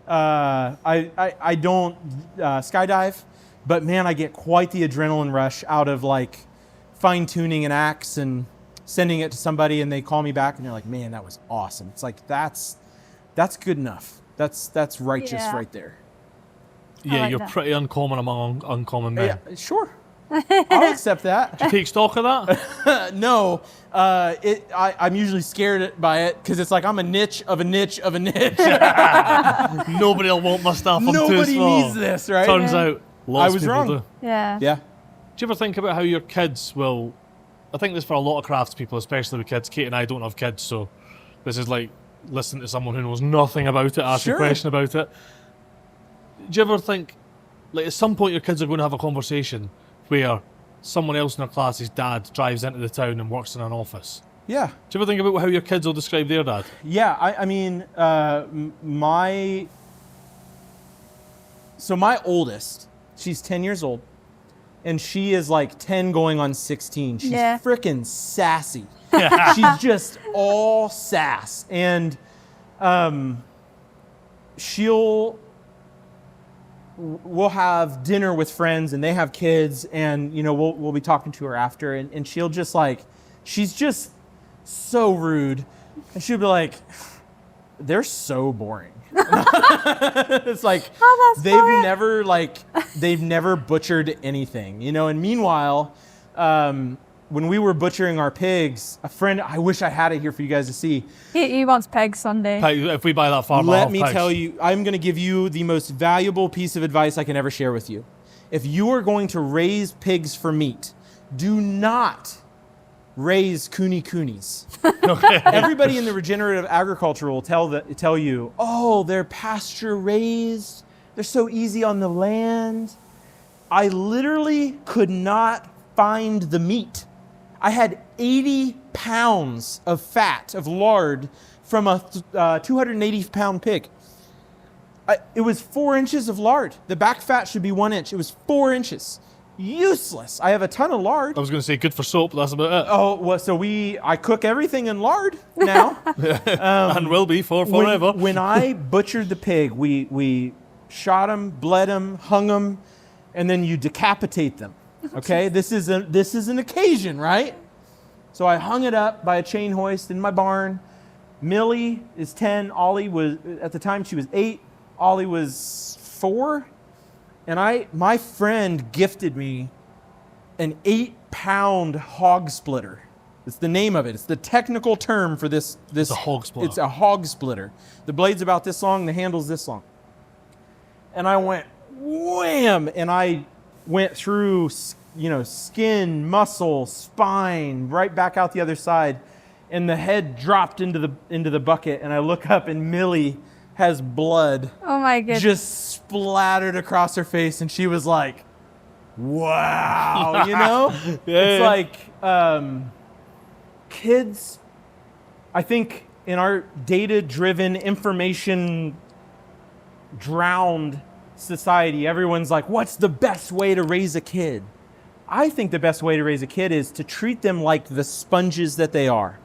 [SPEAKER 3] I don't skydive, but man, I get quite the adrenaline rush out of like fine tuning an axe and sending it to somebody, and they call me back and they're like, "Man, that was awesome." It's like that's good enough. That's righteous right there.
[SPEAKER 2] Yeah,
[SPEAKER 1] like
[SPEAKER 2] you're
[SPEAKER 1] that.
[SPEAKER 2] pretty uncommon among uncommon men.
[SPEAKER 3] Yeah, sure. I'll accept that.
[SPEAKER 2] Do you take stock of that?
[SPEAKER 3] No, I'm usually scared by it because it's like I'm a niche of a niche of a niche.
[SPEAKER 2] Nobody will want my stuff. I'm too
[SPEAKER 3] Nobody
[SPEAKER 2] small.
[SPEAKER 3] needs this, right?
[SPEAKER 2] Turns out, lots
[SPEAKER 3] I was
[SPEAKER 2] of people
[SPEAKER 3] wrong.
[SPEAKER 2] do.
[SPEAKER 1] Yeah.
[SPEAKER 3] Yeah.
[SPEAKER 2] Do you ever think about how your kids will... I think this for a lot of crafts people, especially with kids. Kate and I don't have kids, so this is like listening to someone who knows nothing about it, ask
[SPEAKER 3] Sure.
[SPEAKER 2] a question about it. Do you ever think, like at some point your kids are going to have a conversation where someone else in their class's dad drives into the town and works in an office?
[SPEAKER 3] Yeah.
[SPEAKER 2] Do you ever think about how your kids will describe their dad?
[SPEAKER 3] Yeah, I mean, my oldest, she's 10 years old, and she is like 10 going on 16. She's
[SPEAKER 1] Yeah.
[SPEAKER 3] freaking sassy. She's just all sass. And we'll have dinner with friends, and they have kids, and you know we'll be talking to her after, and she'll just like, she's just so rude, and she'll be like, "They're so boring." It's like
[SPEAKER 1] that's
[SPEAKER 3] they've never butchered anything, you know. And meanwhile, when we were butchering our pigs, a friend, I wish I had it here for you guys to see.
[SPEAKER 1] He wants pigs Sunday.
[SPEAKER 2] If we buy that farm,
[SPEAKER 3] Let me tell you, I'm going to give you the most valuable piece of advice I can ever share with you. If you are going to raise pigs for meat, do not raise coonies. Everybody in the regenerative agriculture will tell you, "Oh, they're pasture raised. They're so easy on the land." I literally could not find the meat. I had 80 pounds of fat, of lard, from a 280-pound pig. It was 4 inches of lard. The back fat should be 1 inch. It was 4 inches. Useless. I have a ton of lard.
[SPEAKER 2] I was going to say good for soap, but that's about it.
[SPEAKER 3] Oh, well, so I cook everything in lard now.
[SPEAKER 2] And will be for forever.
[SPEAKER 3] When I butchered the pig, we shot him, bled him, hung him, and then you decapitate them. Okay, this is an occasion, right? So I hung it up by a chain hoist in my barn. Millie is 10. Ollie was, at the time, she was 8. Ollie was 4. And my friend gifted me an 8-pound hog splitter. It's the name of it. It's the technical term for this.
[SPEAKER 2] It's a hog splitter.
[SPEAKER 3] It's a hog splitter. The blade's about this long. The handle's this long. And I went wham, and I went through, skin, muscle, spine, right back out the other side, and the head dropped into the bucket. And I look up, and Millie has blood.
[SPEAKER 1] Oh my goodness.
[SPEAKER 3] Just splattered across her face, and she was like, "Wow," you know. It's like kids. I think in our data-driven, information-drowned society, everyone's like, "What's the best way to raise a kid?" I think the best way to raise a kid is to treat them like the sponges that they are.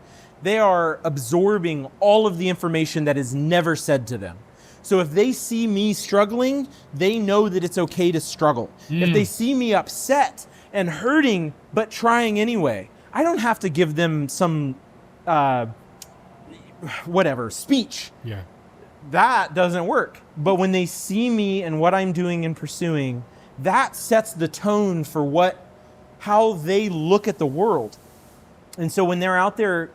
[SPEAKER 3] They are absorbing all of the information that is never said to them. So if they see me struggling, they know that it's okay to struggle. If they see me upset and hurting, but trying anyway, I don't have to give them some, speech.
[SPEAKER 2] Yeah.
[SPEAKER 3] That doesn't work. But when they see me and what I'm doing and pursuing, that sets the tone for how they look at the world. And so when they're out there,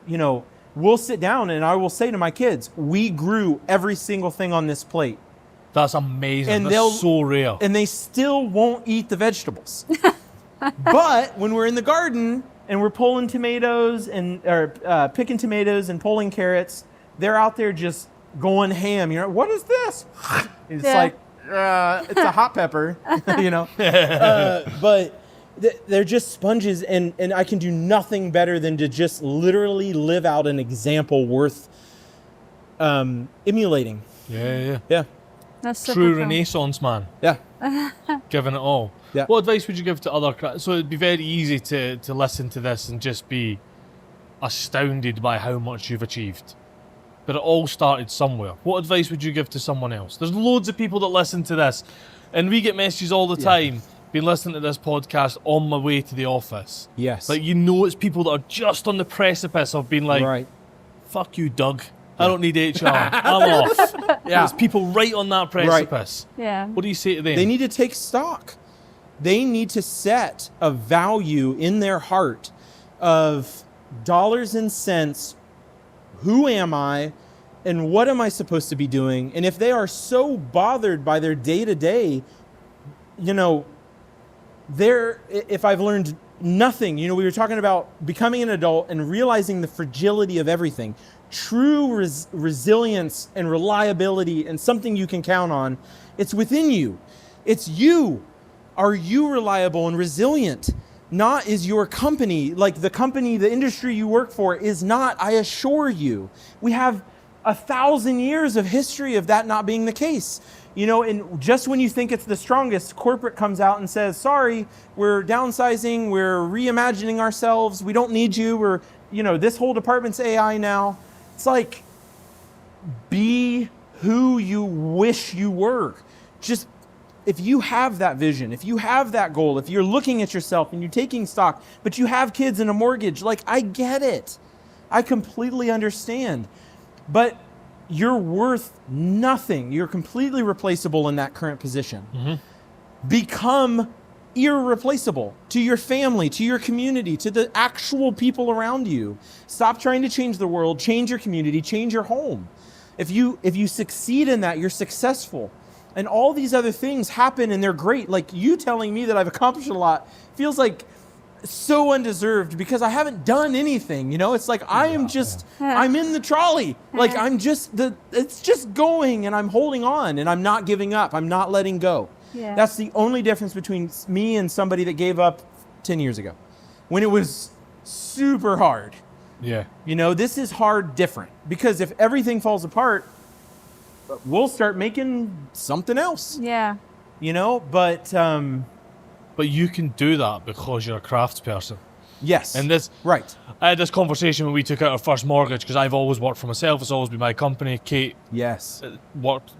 [SPEAKER 3] we'll sit down and I will say to my kids, "We grew every single thing on this plate."
[SPEAKER 2] That's amazing.
[SPEAKER 3] And
[SPEAKER 2] That's so rare.
[SPEAKER 3] And they still won't eat the vegetables. But when we're in the garden and we're pulling tomatoes or picking tomatoes and pulling carrots, they're out there just going ham. "What is this?" It's like, it's a hot pepper, but they're just sponges, and I can do nothing better than to just literally live out an example worth emulating.
[SPEAKER 2] Yeah.
[SPEAKER 1] That's super
[SPEAKER 2] True
[SPEAKER 1] cool.
[SPEAKER 2] Renaissance man.
[SPEAKER 3] Yeah.
[SPEAKER 2] Giving it all.
[SPEAKER 3] Yeah.
[SPEAKER 2] What advice would you give to other crafts? So it'd be very easy to listen to this and just be astounded by how much you've achieved. but it all started somewhere. What advice would you give to someone else? There's loads of people that listen to this, and we get messages all the time. Been listening to this podcast on my way to the office.
[SPEAKER 3] Yes.
[SPEAKER 2] Like, you know, it's people that are just on the precipice of being like,
[SPEAKER 3] right.
[SPEAKER 2] fuck you, Doug. I don't need HR. I'm off.
[SPEAKER 3] Yeah.
[SPEAKER 2] There's people right on that precipice.
[SPEAKER 3] Right.
[SPEAKER 1] Yeah.
[SPEAKER 2] What do you say to them?
[SPEAKER 3] They need to take stock. They need to set a value in their heart of dollars and cents. Who am I? And what am I supposed to be doing? And if they are so bothered by their day-to-day, you know, if I've learned nothing, you know, we were talking about becoming an adult and realizing the fragility of everything. True resilience and reliability and something you can count on, it's within you. It's you. Are you reliable and resilient? Not is your company, like the company, the industry you work for is not, I assure you. We have 1,000 years of history of that not being the case. You know, and just when you think it's the strongest, corporate comes out and says, sorry, we're downsizing, we're reimagining ourselves, we don't need you, we're, you know, this whole department's AI now. It's like, be who you wish you were. Just, if you have that vision, if you have that goal, if you're looking at yourself and you're taking stock, but you have kids and a mortgage, like, I get it. I completely understand. But you're worth nothing. You're completely replaceable in that current position. Mm-hmm. Become irreplaceable to your family, to your community, to the actual people around you. Stop trying to change the world, change your community, change your home. If you succeed in that, you're successful. And all these other things happen and they're great. Like you telling me that I've accomplished a lot feels like so undeserved because I haven't done anything. You know, it's like I'm in the trolley. Like it's just going and I'm holding on and I'm not giving up. I'm not letting go. Yeah. That's the only difference between me and somebody that gave up 10 years ago when it was super hard.
[SPEAKER 2] Yeah.
[SPEAKER 3] You know, this is hard different because if everything falls apart, we'll start making something else.
[SPEAKER 1] Yeah.
[SPEAKER 3] You know, but
[SPEAKER 2] you can do that because you're a craftsperson.
[SPEAKER 3] Yes.
[SPEAKER 2] And this,
[SPEAKER 3] right.
[SPEAKER 2] I had this conversation when we took out our first mortgage because I've always worked for myself. It's always been my company. Kate
[SPEAKER 3] yes.
[SPEAKER 2] worked.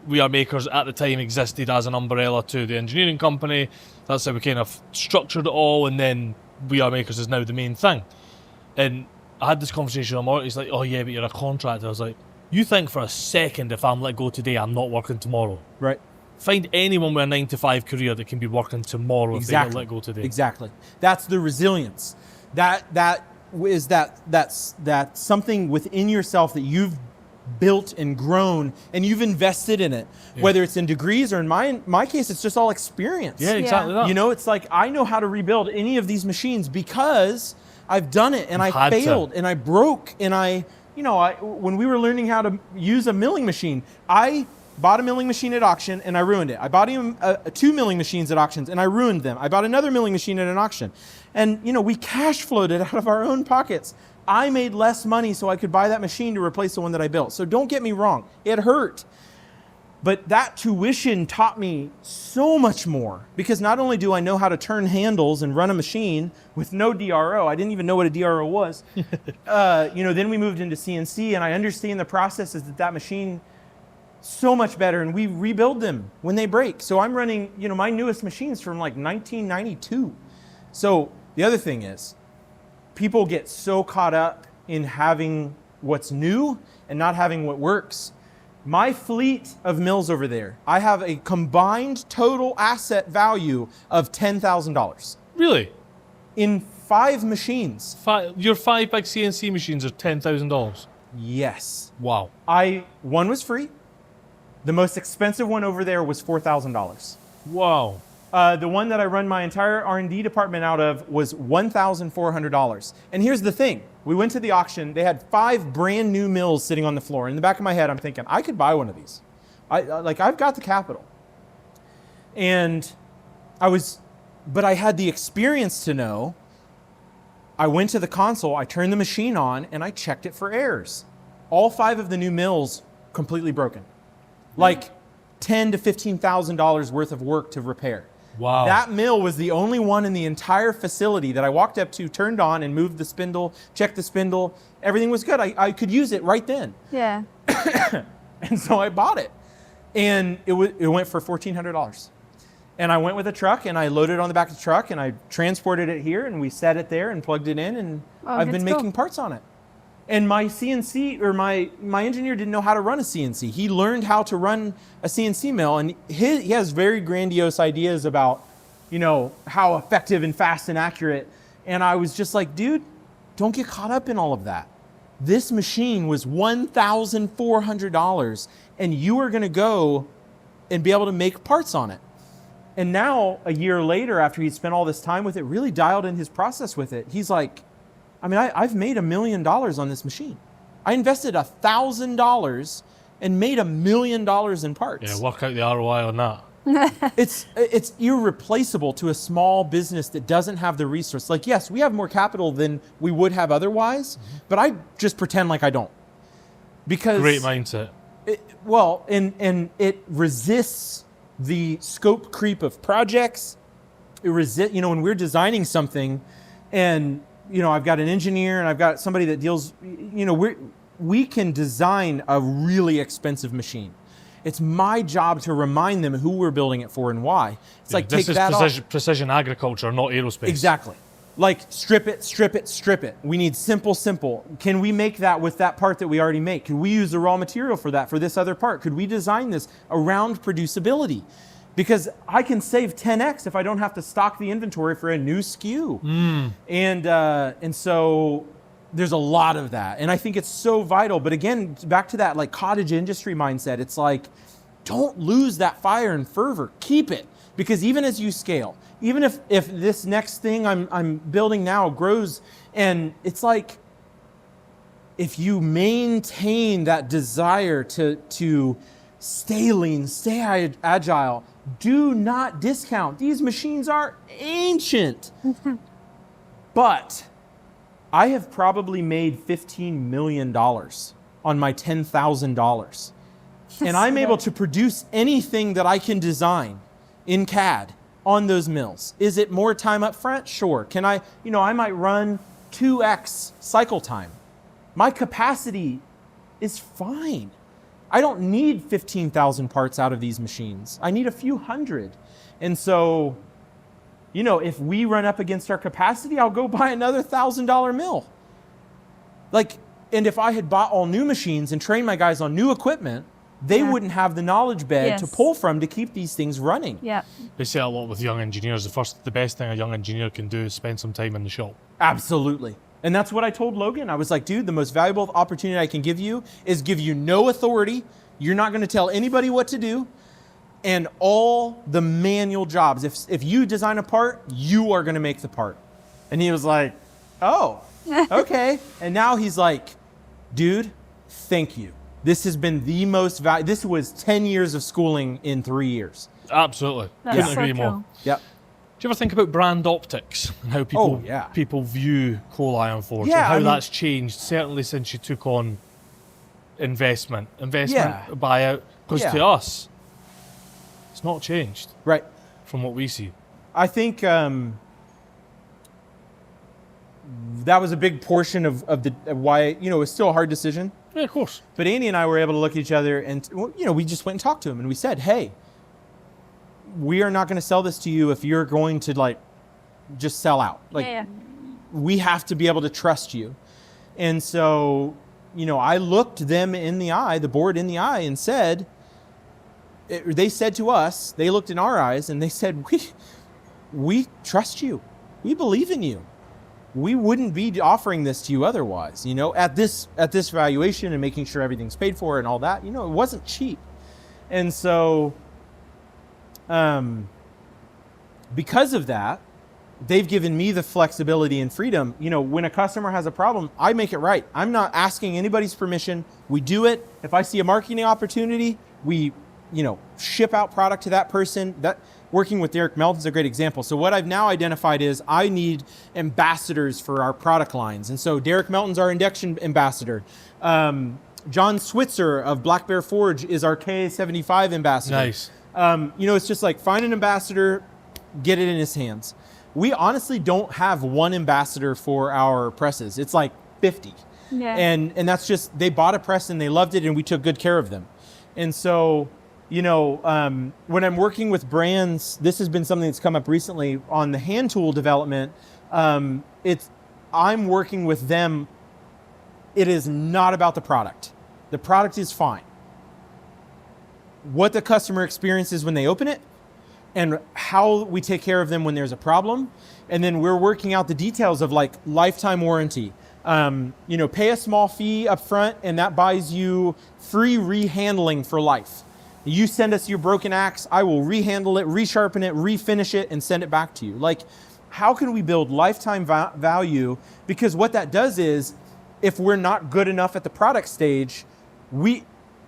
[SPEAKER 2] We Are Makers at the time existed as an umbrella to the engineering company. That's how we kind of structured it all. And then We Are Makers is now the main thing. And I had this conversation with Mark. He's like, oh yeah, but you're a contractor. I was like, you think for a second if I'm let go today, I'm not working tomorrow.
[SPEAKER 3] Right.
[SPEAKER 2] Find anyone with a 9-to-5 career that can be working tomorrow if they get let go today.
[SPEAKER 3] Exactly. That's the resilience. That's something within yourself that you've built and grown and you've invested in it. Yeah. Whether it's in degrees or in my case, it's just all experience.
[SPEAKER 2] Yeah, exactly that.
[SPEAKER 3] You know, it's like I know how to rebuild any of these machines because I've done it and I failed and I broke and when we were learning how to use a milling machine, I bought a milling machine at auction and I ruined it. I bought him 2 milling machines at auctions and I ruined them. I bought another milling machine at an auction. And, we cash flowed it out of our own pockets. I made less money so I could buy that machine to replace the one that I built. So don't get me wrong. It hurt. But that tuition taught me so much more because not only do I know how to turn handles and run a machine with no DRO, I didn't even know what a DRO was. Then we moved into CNC and I understand the processes that machine so much better and we rebuild them when they break. So I'm running, my newest machines from like 1992. So the other thing is people get so caught up in having what's new and not having what works. My fleet of mills over there, I have a combined total asset value of $10,000.
[SPEAKER 2] Really?
[SPEAKER 3] In 5 machines.
[SPEAKER 2] Your 5 big CNC machines are $10,000?
[SPEAKER 3] Yes.
[SPEAKER 2] Wow.
[SPEAKER 3] One was free. The most expensive one over there was $4,000.
[SPEAKER 2] Wow.
[SPEAKER 3] The one that I run my entire R&D department out of was $1,400. And here's the thing. We went to the auction. They had 5 brand new mills sitting on the floor. In the back of my head, I'm thinking, I could buy one of these. I've got the capital. And but I had the experience to know. I went to the console, I turned the machine on, and I checked it for errors. All 5 of the new mills completely broken. Like $10,000 to $15,000 worth of work to repair.
[SPEAKER 2] Wow.
[SPEAKER 3] That mill was the only one in the entire facility that I walked up to, turned on, and moved the spindle, checked the spindle. Everything was good. I could use it right then.
[SPEAKER 1] Yeah.
[SPEAKER 3] And so I bought it. And it went for $1,400. And I went with a truck, and I loaded it on the back of the truck, and I transported it here, and we set it there and plugged it in, and I've been making parts on it. And my CNC, or my engineer didn't know how to run a CNC. He learned how to run a CNC mill, and he has very grandiose ideas about, how effective and fast and accurate. And I was just like, dude, don't get caught up in all of that. This machine was $1,400, and you are going to go and be able to make parts on it. And now, a year later, after he'd spent all this time with it, really dialed in his process with it, he's like, I've made $1 million on this machine. I invested $1,000 and made $1 million in parts.
[SPEAKER 2] Yeah, work out the ROI on that.
[SPEAKER 3] It's irreplaceable to a small business that doesn't have the resource. Like, yes, we have more capital than we would have otherwise, but I just pretend like I don't. Because
[SPEAKER 2] great mindset.
[SPEAKER 3] And it resists the scope creep of projects. It when we're designing something, and I've got an engineer and I've got somebody that deals, we can design a really expensive machine. It's my job to remind them who we're building it for and why. It's like, take that off. This is
[SPEAKER 2] precision agriculture, not aerospace.
[SPEAKER 3] Exactly. Like, strip it, strip it, strip it. We need simple. Can we make that with that part that we already make? Could we use the raw material for that, for this other part? Could we design this around producibility? Because I can save 10x if I don't have to stock the inventory for a new SKU. And so there's a lot of that. And I think it's so vital. But again, back to that like cottage industry mindset, it's like, don't lose that fire and fervor. Keep it. Because even as you scale, even if this next thing I'm building now grows, and it's like, if you maintain that desire to stay lean, stay agile, do not discount. These machines are ancient. But I have probably made $15 million on my $10,000. And I'm able to produce anything that I can design in CAD on those mills. Is it more time up front? Sure. Can I might run 2x cycle time. My capacity is fine. I don't need 15,000 parts out of these machines. I need a few hundred. And so, if we run up against our capacity, I'll go buy another $1,000 mill. And if I had bought all new machines and trained my guys on new equipment, they wouldn't have the knowledge bed to pull from to keep these things running.
[SPEAKER 1] Yeah.
[SPEAKER 2] They say a lot with young engineers. The best thing a young engineer can do is spend some time in the shop.
[SPEAKER 3] Absolutely. And that's what I told Logan. I was like, dude, the most valuable opportunity I can give you is give you no authority. You're not going to tell anybody what to do. And all the manual jobs. If you design a part, you are going to make the part. And he was like, oh, okay. And now he's like, dude, thank you. This has been the most valuable. This was 10 years of schooling in 3 years.
[SPEAKER 2] Absolutely. Couldn't agree more.
[SPEAKER 3] Yep.
[SPEAKER 2] Do you ever think about brand optics and how people view Coal Iron Forge and how that's changed, certainly since you took on investment buyout? Because to us, it's not changed.
[SPEAKER 3] Right.
[SPEAKER 2] From what we see.
[SPEAKER 3] I think that was a big portion of why, it was still a hard decision.
[SPEAKER 2] Yeah, of course.
[SPEAKER 3] But Andy and I were able to look at each other and, we just went and talked to him and we said, hey, we are not going to sell this to you if you're going to just sell out. We have to be able to trust you. And so, I looked them in the eye, the board in the eye, and said, they said to us, they looked in our eyes and they said, we trust you. We believe in you. We wouldn't be offering this to you otherwise, at this valuation and making sure everything's paid for and all that, it wasn't cheap. And so, because of that, they've given me the flexibility and freedom. When a customer has a problem, I make it right. I'm not asking anybody's permission. We do it. If I see a marketing opportunity, we, ship out product to that person. That working with Derek Melton's a great example. So what I've now identified is I need ambassadors for our product lines. And so Derek Melton's our induction ambassador. John Switzer of Black Bear Forge is our K75 ambassador.
[SPEAKER 2] Nice.
[SPEAKER 3] It's just like find an ambassador, get it in his hands. We honestly don't have one ambassador for our presses. It's like 50.
[SPEAKER 1] Yeah.
[SPEAKER 3] And that's just, they bought a press and they loved it and we took good care of them. And so, when I'm working with brands, this has been something that's come up recently on the hand tool development. I'm working with them. It is not about the product. The product is fine. What the customer experiences when they open it and how we take care of them when there's a problem. And then we're working out the details of like lifetime warranty. Pay a small fee up front and that buys you free rehandling for life. You send us your broken axe, I will rehandle it, resharpen it, refinish it, and send it back to you. Like, how can we build lifetime value? Because what that does is, if we're not good enough at the product stage, we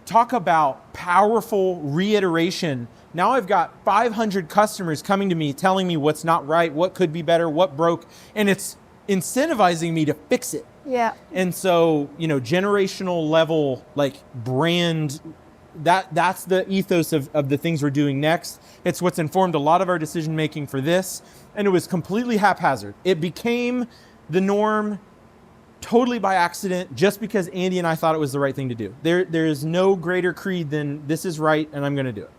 [SPEAKER 3] talk about powerful reiteration. Now I've got 500 customers coming to me, telling me what's not right, what could be better, what broke, and it's incentivizing me to fix it.
[SPEAKER 1] Yeah.
[SPEAKER 3] And so, generational level, like brand, that's the ethos of the things we're doing next. It's what's informed a lot of our decision making for this. And it was completely haphazard. It became the norm totally by accident, just because Andy and I thought it was the right thing to do. There is no greater creed than this is right and I'm going to do it.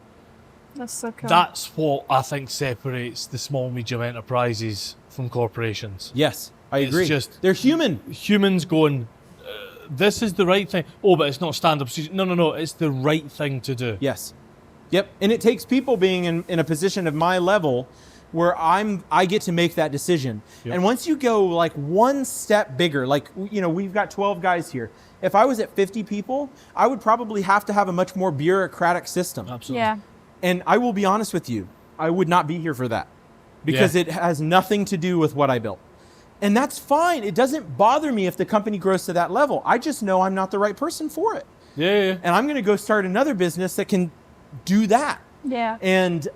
[SPEAKER 1] That's so cool.
[SPEAKER 2] That's what I think separates the small, medium enterprises from corporations.
[SPEAKER 3] Yes, I agree.
[SPEAKER 2] It's just
[SPEAKER 3] they're human.
[SPEAKER 2] Humans going, this is the right thing. Oh, but it's not standard procedure. No. It's the right thing to do.
[SPEAKER 3] Yes. Yep. And it takes people being in a position of my level where I get to make that decision. Yep. And once you go like one step bigger, like, we've got 12 guys here. If I was at 50 people, I would probably have to have a much more bureaucratic system.
[SPEAKER 2] Absolutely.
[SPEAKER 1] Yeah.
[SPEAKER 3] And I will be honest with you, I would not be here for that because it has nothing to do with what I built. And that's fine. It doesn't bother me if the company grows to that level. I just know I'm not the right person for it.
[SPEAKER 2] Yeah.
[SPEAKER 3] And I'm going to go start another business that can do that.
[SPEAKER 1] Yeah.
[SPEAKER 3] And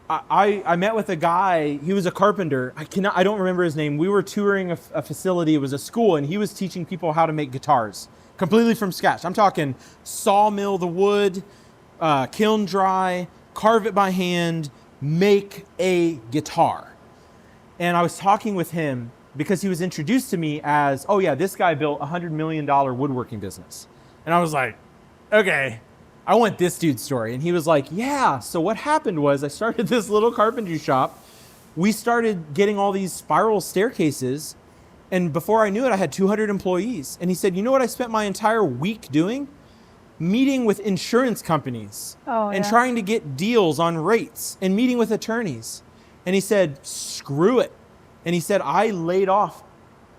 [SPEAKER 3] I met with a guy, he was a carpenter. I don't remember his name. We were touring a facility. It was a school, and he was teaching people how to make guitars completely from scratch. I'm talking sawmill the wood, kiln dry, carve it by hand, make a guitar. And I was talking with him because he was introduced to me as, oh yeah, this guy built a $100 million woodworking business. And I was like, okay, I want this dude's story. And he was like, yeah, so what happened was I started this little carpentry shop. We started getting all these spiral staircases. And before I knew it, I had 200 employees. And he said, you know what I spent my entire week doing? Meeting with insurance companies and trying to get deals on rates and meeting with attorneys. And he said, screw it. And he said, I laid off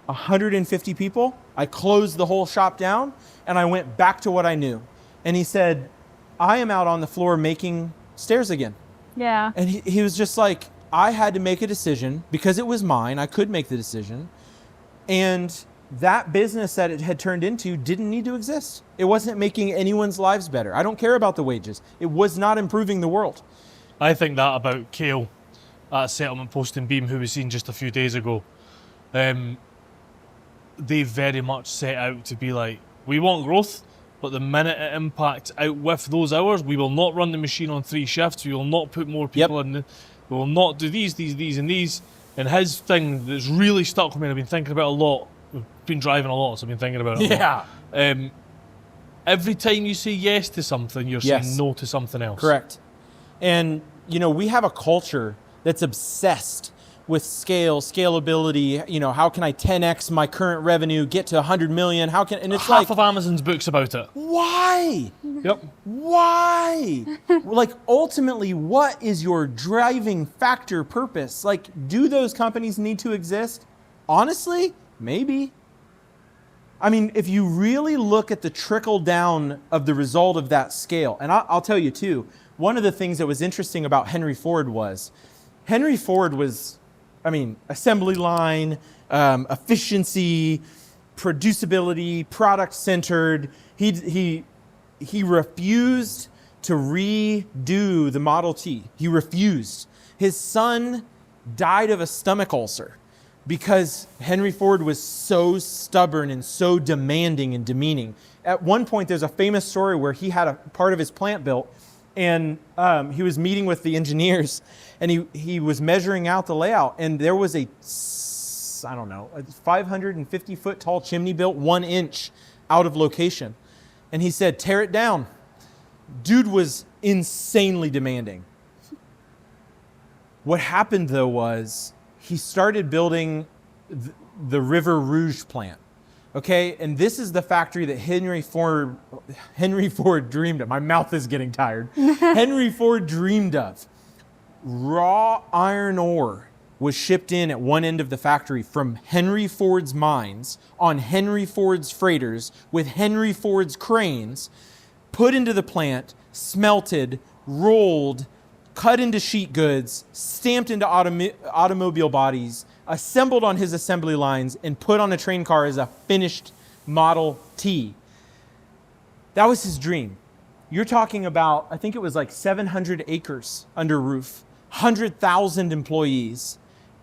[SPEAKER 3] 150 people. I closed the whole shop down and I went back to what I knew. And he said, I am out on the floor making stairs again.
[SPEAKER 1] Yeah.
[SPEAKER 3] And he was just like, I had to make a decision because it was mine. I could make the decision. And that business that it had turned into didn't need to exist. It wasn't making anyone's lives better. I don't care about the wages. It was not improving the world.
[SPEAKER 2] I think that about Kale at Settlement Post in Beam, who was seen just a few days ago. They very much set out to be like, we want growth, but the minute it impacts out with those hours, we will not run the machine on 3 shifts. We will not put more people in. We will not do these, and these. And his thing that's really stuck with me, I've been thinking about a lot. We've been driving a lot, so I've been thinking about it a lot. Every time you say yes to something, you're saying no to something else.
[SPEAKER 3] Correct. And, we have a culture that's obsessed with scalability. How can I 10x my current revenue, get to 100 million? And it's
[SPEAKER 2] half of Amazon's books about it.
[SPEAKER 3] Why?
[SPEAKER 2] Yep.
[SPEAKER 3] Why? Like, ultimately, what is your driving factor purpose? Like, do those companies need to exist? Honestly, maybe. I mean, if you really look at the trickle down of the result of that scale, and I'll tell you too, one of the things that was interesting about Henry Ford was, assembly line, efficiency, producibility, product centered. He refused to redo the Model T. He refused. His son died of a stomach ulcer because Henry Ford was so stubborn and so demanding and demeaning. At one point, there's a famous story where he had a part of his plant built, And he was meeting with the engineers, and he was measuring out the layout, and there was a 550-foot tall chimney built 1 inch out of location. And he said, tear it down. Dude was insanely demanding. What happened, though, was he started building the River Rouge plant. Okay, and this is the factory that Henry Ford dreamed of. My mouth is getting tired. Henry Ford dreamed of. Raw iron ore was shipped in at one end of the factory from Henry Ford's mines on Henry Ford's freighters with Henry Ford's cranes, put into the plant, smelted, rolled, cut into sheet goods, stamped into automobile bodies, assembled on his assembly lines, and put on a train car as a finished Model T. That was his dream. You're talking about, I think it was like 700 acres under roof, 100,000 employees,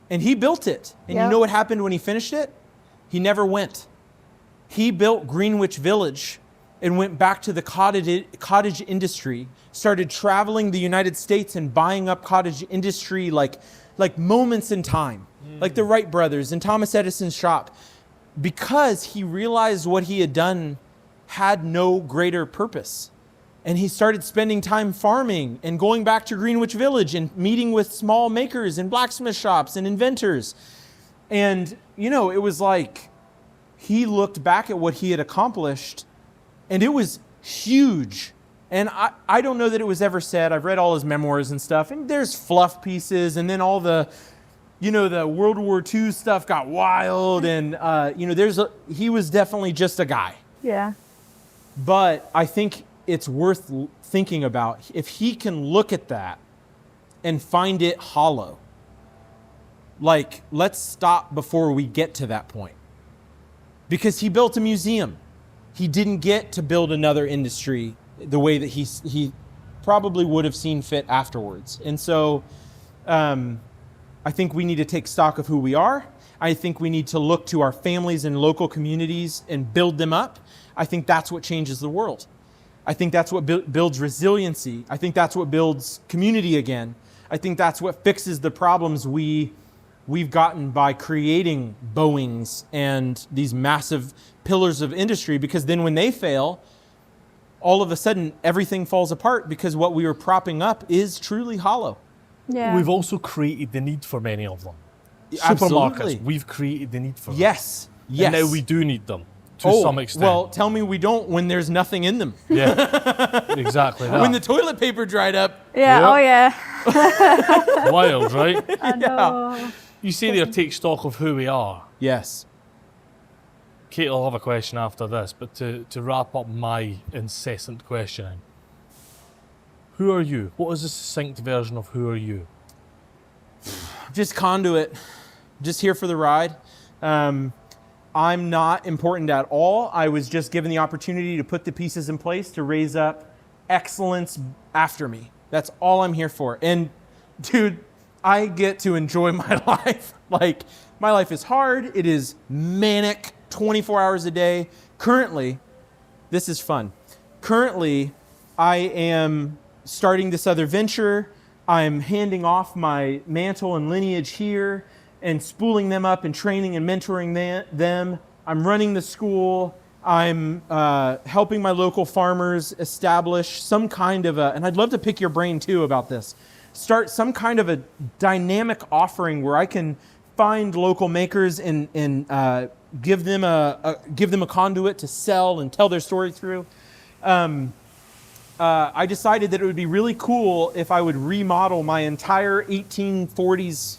[SPEAKER 3] and he built it. And you know what happened when he finished it? He never went. He built Greenwich Village and went back to the cottage industry, started traveling the United States and buying up cottage industry like moments in time, like the Wright brothers and Thomas Edison's shop, because he realized what he had done had no greater purpose. And he started spending time farming and going back to Greenwich Village and meeting with small makers and blacksmith shops and inventors. And, it was like he looked back at what he had accomplished, and it was huge. And I don't know that it was ever said. I've read all his memoirs and stuff, and there's fluff pieces, and then all the, the World War II stuff got wild, and, he was definitely just a guy.
[SPEAKER 1] Yeah.
[SPEAKER 3] But I think it's worth thinking about if he can look at that and find it hollow. Like, let's stop before we get to that point. Because he built a museum. He didn't get to build another industry the way that he probably would have seen fit afterwards. And so I think we need to take stock of who we are. I think we need to look to our families and local communities and build them up. I think that's what changes the world. I think that's what builds resiliency. I think that's what builds community again. I think that's what fixes the problems we've gotten by creating Boeings and these massive pillars of industry, because then when they fail, all of a sudden everything falls apart because what we were propping up is truly hollow.
[SPEAKER 1] Yeah.
[SPEAKER 2] We've also created the need for many of them.
[SPEAKER 3] Absolutely.
[SPEAKER 2] Supermarkets, we've created the need for them.
[SPEAKER 3] Yes.
[SPEAKER 2] And now we do need them to some extent.
[SPEAKER 3] Well, tell me we don't when there's nothing in them.
[SPEAKER 2] Yeah, exactly that.
[SPEAKER 3] When the toilet paper dried up.
[SPEAKER 1] Yeah,
[SPEAKER 2] Yep.
[SPEAKER 1] oh yeah.
[SPEAKER 2] Wild, right?
[SPEAKER 1] I know.
[SPEAKER 2] You say there, take stock of who we are.
[SPEAKER 3] Yes.
[SPEAKER 2] Kate will have a question after this, but to wrap up my incessant questioning, who are you? What is a succinct version of who are you?
[SPEAKER 3] Just conduit. Just here for the ride. I'm not important at all. I was just given the opportunity to put the pieces in place to raise up excellence after me. That's all I'm here for. And dude, I get to enjoy my life. Like, my life is hard. It is manic, 24 hours a day. Currently, this is fun. Currently, I am starting this other venture. I'm handing off my mantle and lineage here and spooling them up and training and mentoring them. I'm running the school. I'm helping my local farmers establish some kind of and I'd love to pick your brain too about this, start some kind of a dynamic offering where I can find local makers and give them a conduit to sell and tell their story through. I decided that it would be really cool if I would remodel my entire 1840s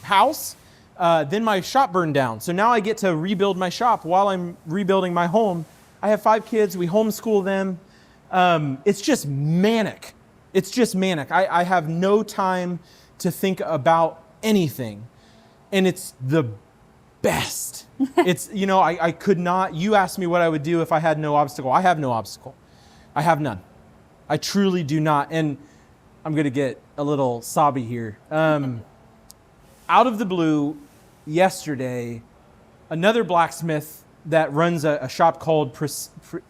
[SPEAKER 3] house. Then my shop burned down. So now I get to rebuild my shop while I'm rebuilding my home. I have 5 kids. We homeschool them. It's just manic. It's just manic. I have no time to think about anything. And it's the best. It's, I could not, you asked me what I would do if I had no obstacle. I have no obstacle. I have none. I truly do not. And I'm going to get a little sobby here. Out of the blue, yesterday, another blacksmith that runs a shop called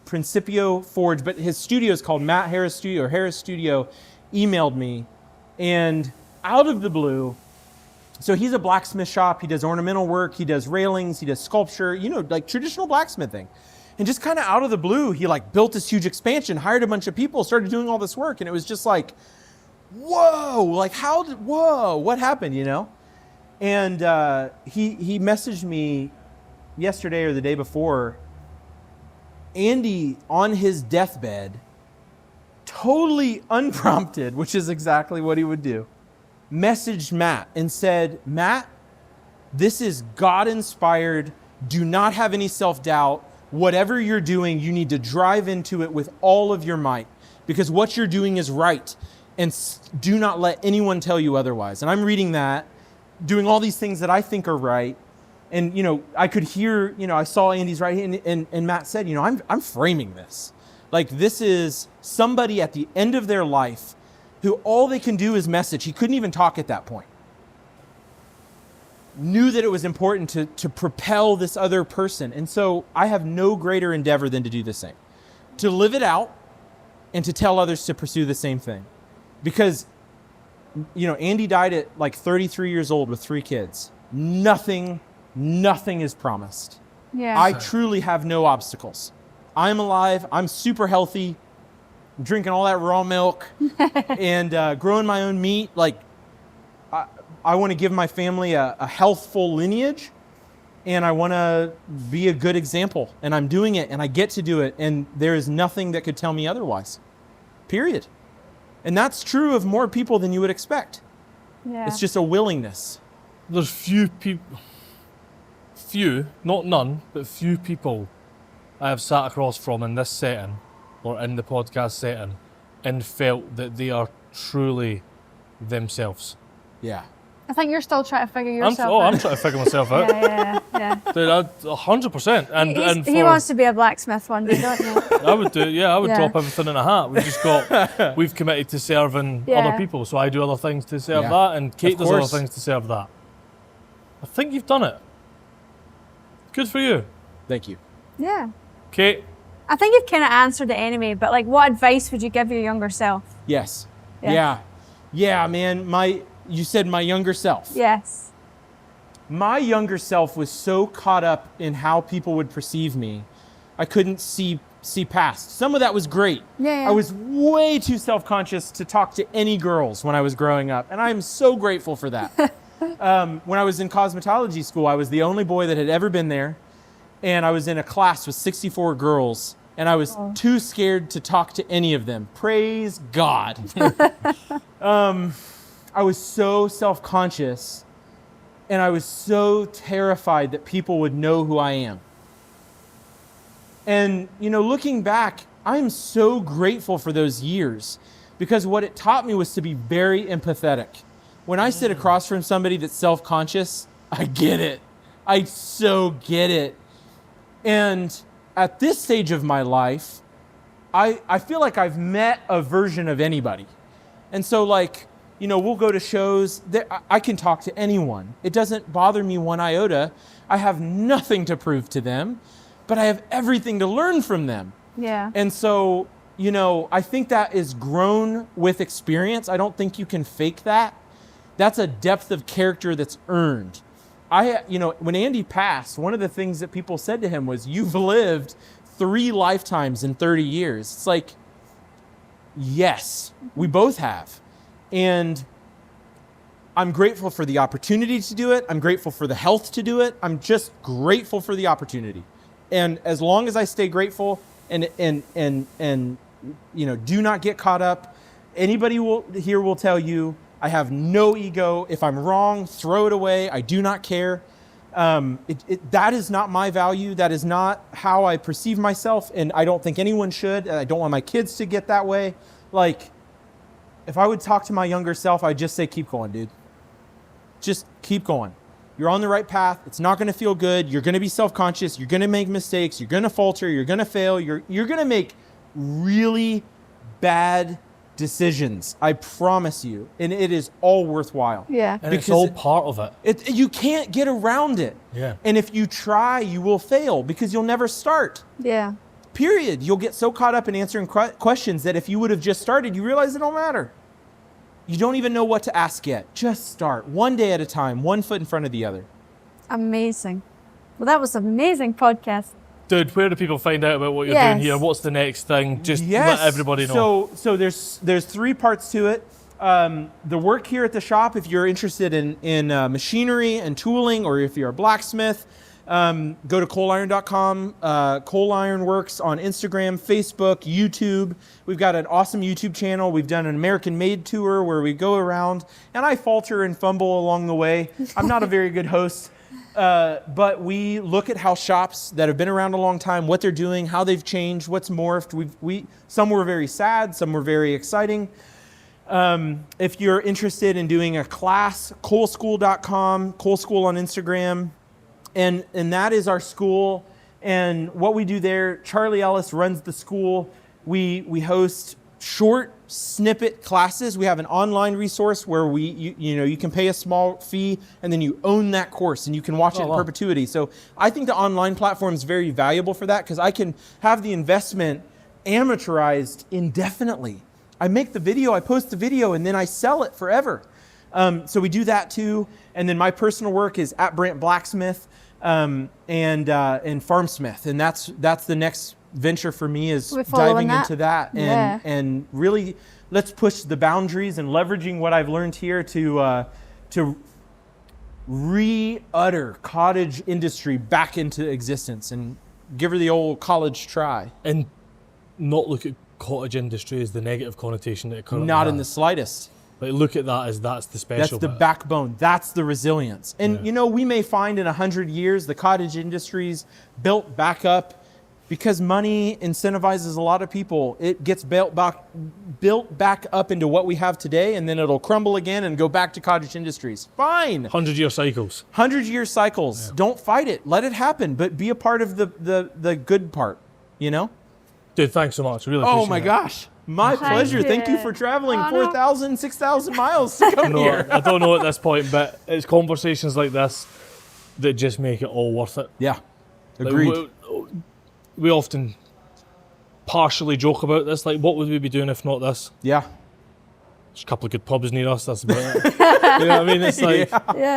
[SPEAKER 3] Principio Forge, but his studio is called Matt Harris Studio, or Harris Studio, emailed me, and out of the blue, so he's a blacksmith shop, he does ornamental work, he does railings, he does sculpture, like traditional blacksmithing. And just kind of out of the blue, he like built this huge expansion, hired a bunch of people, started doing all this work, and it was just like, whoa, like what happened, And he messaged me yesterday or the day before. Andy, on his deathbed, totally unprompted, which is exactly what he would do, messaged Matt and said, Matt, this is God-inspired. Do not have any self-doubt. Whatever you're doing, you need to drive into it with all of your might, because what you're doing is right. And do not let anyone tell you otherwise. And I'm reading that, doing all these things that I think are right. And, I could hear, I saw Andy's right hand, and Matt said, I'm framing this. Like, this is somebody at the end of their life who all they can do is message. He couldn't even talk at that point. Knew that it was important to propel this other person. And so I have no greater endeavor than to do the same. To live it out and to tell others to pursue the same thing. Because, Andy died at like 33 years old with 3 kids. Nothing is promised.
[SPEAKER 1] Yeah.
[SPEAKER 3] I truly have no obstacles. I'm alive. I'm super healthy. I'm drinking all that raw milk and growing my own meat. Like, I want to give my family a healthful lineage, and I want to be a good example. And I'm doing it, and I get to do it. And there is nothing that could tell me otherwise. Period. And that's true of more people than you would expect.
[SPEAKER 1] Yeah.
[SPEAKER 3] It's just a willingness.
[SPEAKER 2] There's not none, but few people I have sat across from in this setting or in the podcast setting and felt that they are truly themselves.
[SPEAKER 3] Yeah.
[SPEAKER 1] I think you're still trying to figure yourself out.
[SPEAKER 2] I'm trying to figure myself out.
[SPEAKER 1] Yeah.
[SPEAKER 2] Dude, 100%. And
[SPEAKER 1] he wants to be a blacksmith one day, don't you?
[SPEAKER 2] I would do, I would drop everything in a hat. We've committed to serving other people, so I do other things to serve that, and Kate does other things to serve that. I think you've done it. Good for you.
[SPEAKER 3] Thank you.
[SPEAKER 1] Yeah.
[SPEAKER 2] Kate?
[SPEAKER 1] I think you've kind of answered it anyway, but like, what advice would you give your younger self?
[SPEAKER 3] Yes. Yeah, man. You said my younger self.
[SPEAKER 1] Yes.
[SPEAKER 3] My younger self was so caught up in how people would perceive me, I couldn't see past. Some of that was great.
[SPEAKER 1] Yeah.
[SPEAKER 3] I was way too self-conscious to talk to any girls when I was growing up, and I'm so grateful for that. When I was in cosmetology school, I was the only boy that had ever been there, and I was in a class with 64 girls, and I was too scared to talk to any of them. Praise God. I was so self-conscious, and I was so terrified that people would know who I am. And, looking back, I'm so grateful for those years, because what it taught me was to be very empathetic. When I sit across from somebody that's self-conscious, I get it. I so get it. And at this stage of my life, I feel like I've met a version of anybody. And so we'll go to shows that I can talk to anyone. It doesn't bother me one iota. I have nothing to prove to them, but I have everything to learn from them.
[SPEAKER 1] Yeah.
[SPEAKER 3] And so, I think that is grown with experience. I don't think you can fake that. That's a depth of character that's earned. When Andy passed, one of the things that people said to him was, "You've lived 3 lifetimes in 30 years." It's like, yes, we both have. And I'm grateful for the opportunity to do it. I'm grateful for the health to do it. I'm just grateful for the opportunity. And as long as I stay grateful and do not get caught up, anybody here will tell you, I have no ego. If I'm wrong, throw it away. I do not care. That is not my value. That is not how I perceive myself, and I don't think anyone should. I don't want my kids to get that way. If I would talk to my younger self, I'd just say, keep going, dude. Just keep going. You're on the right path. It's not going to feel good. You're going to be self-conscious. You're going to make mistakes. You're going to falter. You're going to fail. You're going to make really bad decisions. I promise you. And it is all worthwhile.
[SPEAKER 1] Yeah.
[SPEAKER 2] And it's all part of it.
[SPEAKER 3] You can't get around it.
[SPEAKER 2] Yeah.
[SPEAKER 3] And if you try, you will fail because you'll never start.
[SPEAKER 1] Yeah.
[SPEAKER 3] Period. You'll get so caught up in answering questions that if you would have just started, you realize it don't matter. You don't even know what to ask yet. Just start. One day at a time, one foot in front of the other.
[SPEAKER 1] Amazing. Well, that was an amazing podcast.
[SPEAKER 2] Dude, where do people find out about what you're doing here? What's the next thing? Just let everybody know.
[SPEAKER 3] So there's 3 parts to it. The work here at the shop, if you're interested in machinery and tooling, or if you're a blacksmith, go to coaliron.com, Ironworks on Instagram, Facebook, YouTube. We've got an awesome YouTube channel. We've done an American Made tour where we go around, and I falter and fumble along the way. I'm not a very good host. But we look at how shops that have been around a long time, what they're doing, how they've changed, what's morphed. Some were very sad, some were very exciting. If you're interested in doing a class, coalschool.com, coalschool on Instagram, and that is our school. And what we do there, Charlie Ellis runs the school. We host short snippet classes. We have an online resource where you can pay a small fee and then you own that course and you can watch it in perpetuity. So I think the online platform is very valuable for that because I can have the investment amateurized indefinitely. I make the video, I post the video, and then I sell it forever. So we do that too. And then my personal work is at Brandt Blacksmith and Farmsmith, and that's the next venture for me is diving into that and really let's push the boundaries and leveraging what I've learned here to re-utter cottage industry back into existence and give her the old college try.
[SPEAKER 2] And not look at cottage industry as the negative connotation that it currently
[SPEAKER 3] Not
[SPEAKER 2] has.
[SPEAKER 3] in the slightest.
[SPEAKER 2] Like look at that as that's the special
[SPEAKER 3] That's the backbone. That's the resilience. And we may find in 100 years the cottage industry's built back up because money incentivizes a lot of people. It gets built back up into what we have today, and then it'll crumble again and go back to cottage industries. Fine.
[SPEAKER 2] 100-year cycles.
[SPEAKER 3] 100-year cycles. Yeah. Don't fight it. Let it happen, but be a part of the good part,
[SPEAKER 2] Dude, thanks so much. Really appreciate it.
[SPEAKER 3] Oh my gosh. My pleasure. Thank you for traveling 4,000, 6,000 miles to come here.
[SPEAKER 2] I don't know at this point, but it's conversations like this that just make it all worth it.
[SPEAKER 3] Yeah. Agreed.
[SPEAKER 2] Like, we often partially joke about this, like what would we be doing if not this?
[SPEAKER 3] Yeah.
[SPEAKER 2] There's a couple of good pubs near us, that's about it. You know what I mean? It's like,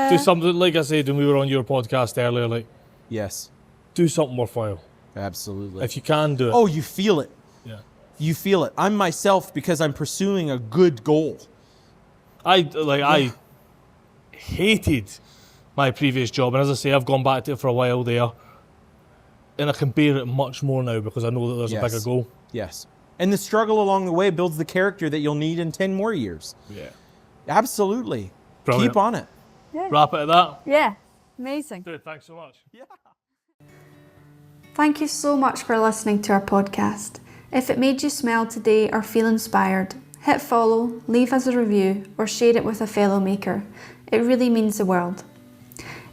[SPEAKER 2] do something, like I said when we were on your podcast earlier, like,
[SPEAKER 3] yes,
[SPEAKER 2] do something worthwhile.
[SPEAKER 3] Absolutely.
[SPEAKER 2] If you can do it.
[SPEAKER 3] Oh, you feel it.
[SPEAKER 2] Yeah.
[SPEAKER 3] You feel it. I'm myself because I'm pursuing a good goal.
[SPEAKER 2] I hated my previous job, and as I say, I've gone back to it for a while there. And I can bear it much more now because I know that there's a bigger goal.
[SPEAKER 3] Yes. And the struggle along the way builds the character that you'll need in 10 more years.
[SPEAKER 2] Yeah.
[SPEAKER 3] Absolutely.
[SPEAKER 2] Brilliant.
[SPEAKER 3] Keep on it.
[SPEAKER 1] Yeah.
[SPEAKER 2] Wrap it at that.
[SPEAKER 1] Yeah. Amazing.
[SPEAKER 2] Dude, thanks so much.
[SPEAKER 3] Yeah.
[SPEAKER 1] Thank you so much for listening to our podcast. If it made you smile today or feel inspired, hit follow, leave us a review, or share it with a fellow maker. It really means the world.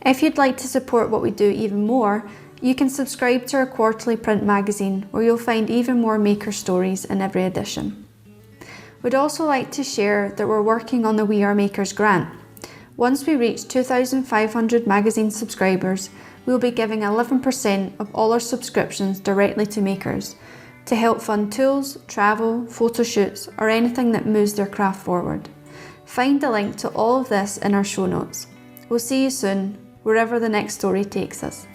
[SPEAKER 1] If you'd like to support what we do even more, you can subscribe to our quarterly print magazine where you'll find even more maker stories in every edition. We'd also like to share that we're working on the We Are Makers grant. Once we reach 2,500 magazine subscribers, we'll be giving 11% of all our subscriptions directly to makers to help fund tools, travel, photo shoots, or anything that moves their craft forward. Find the link to all of this in our show notes. We'll see you soon, wherever the next story takes us.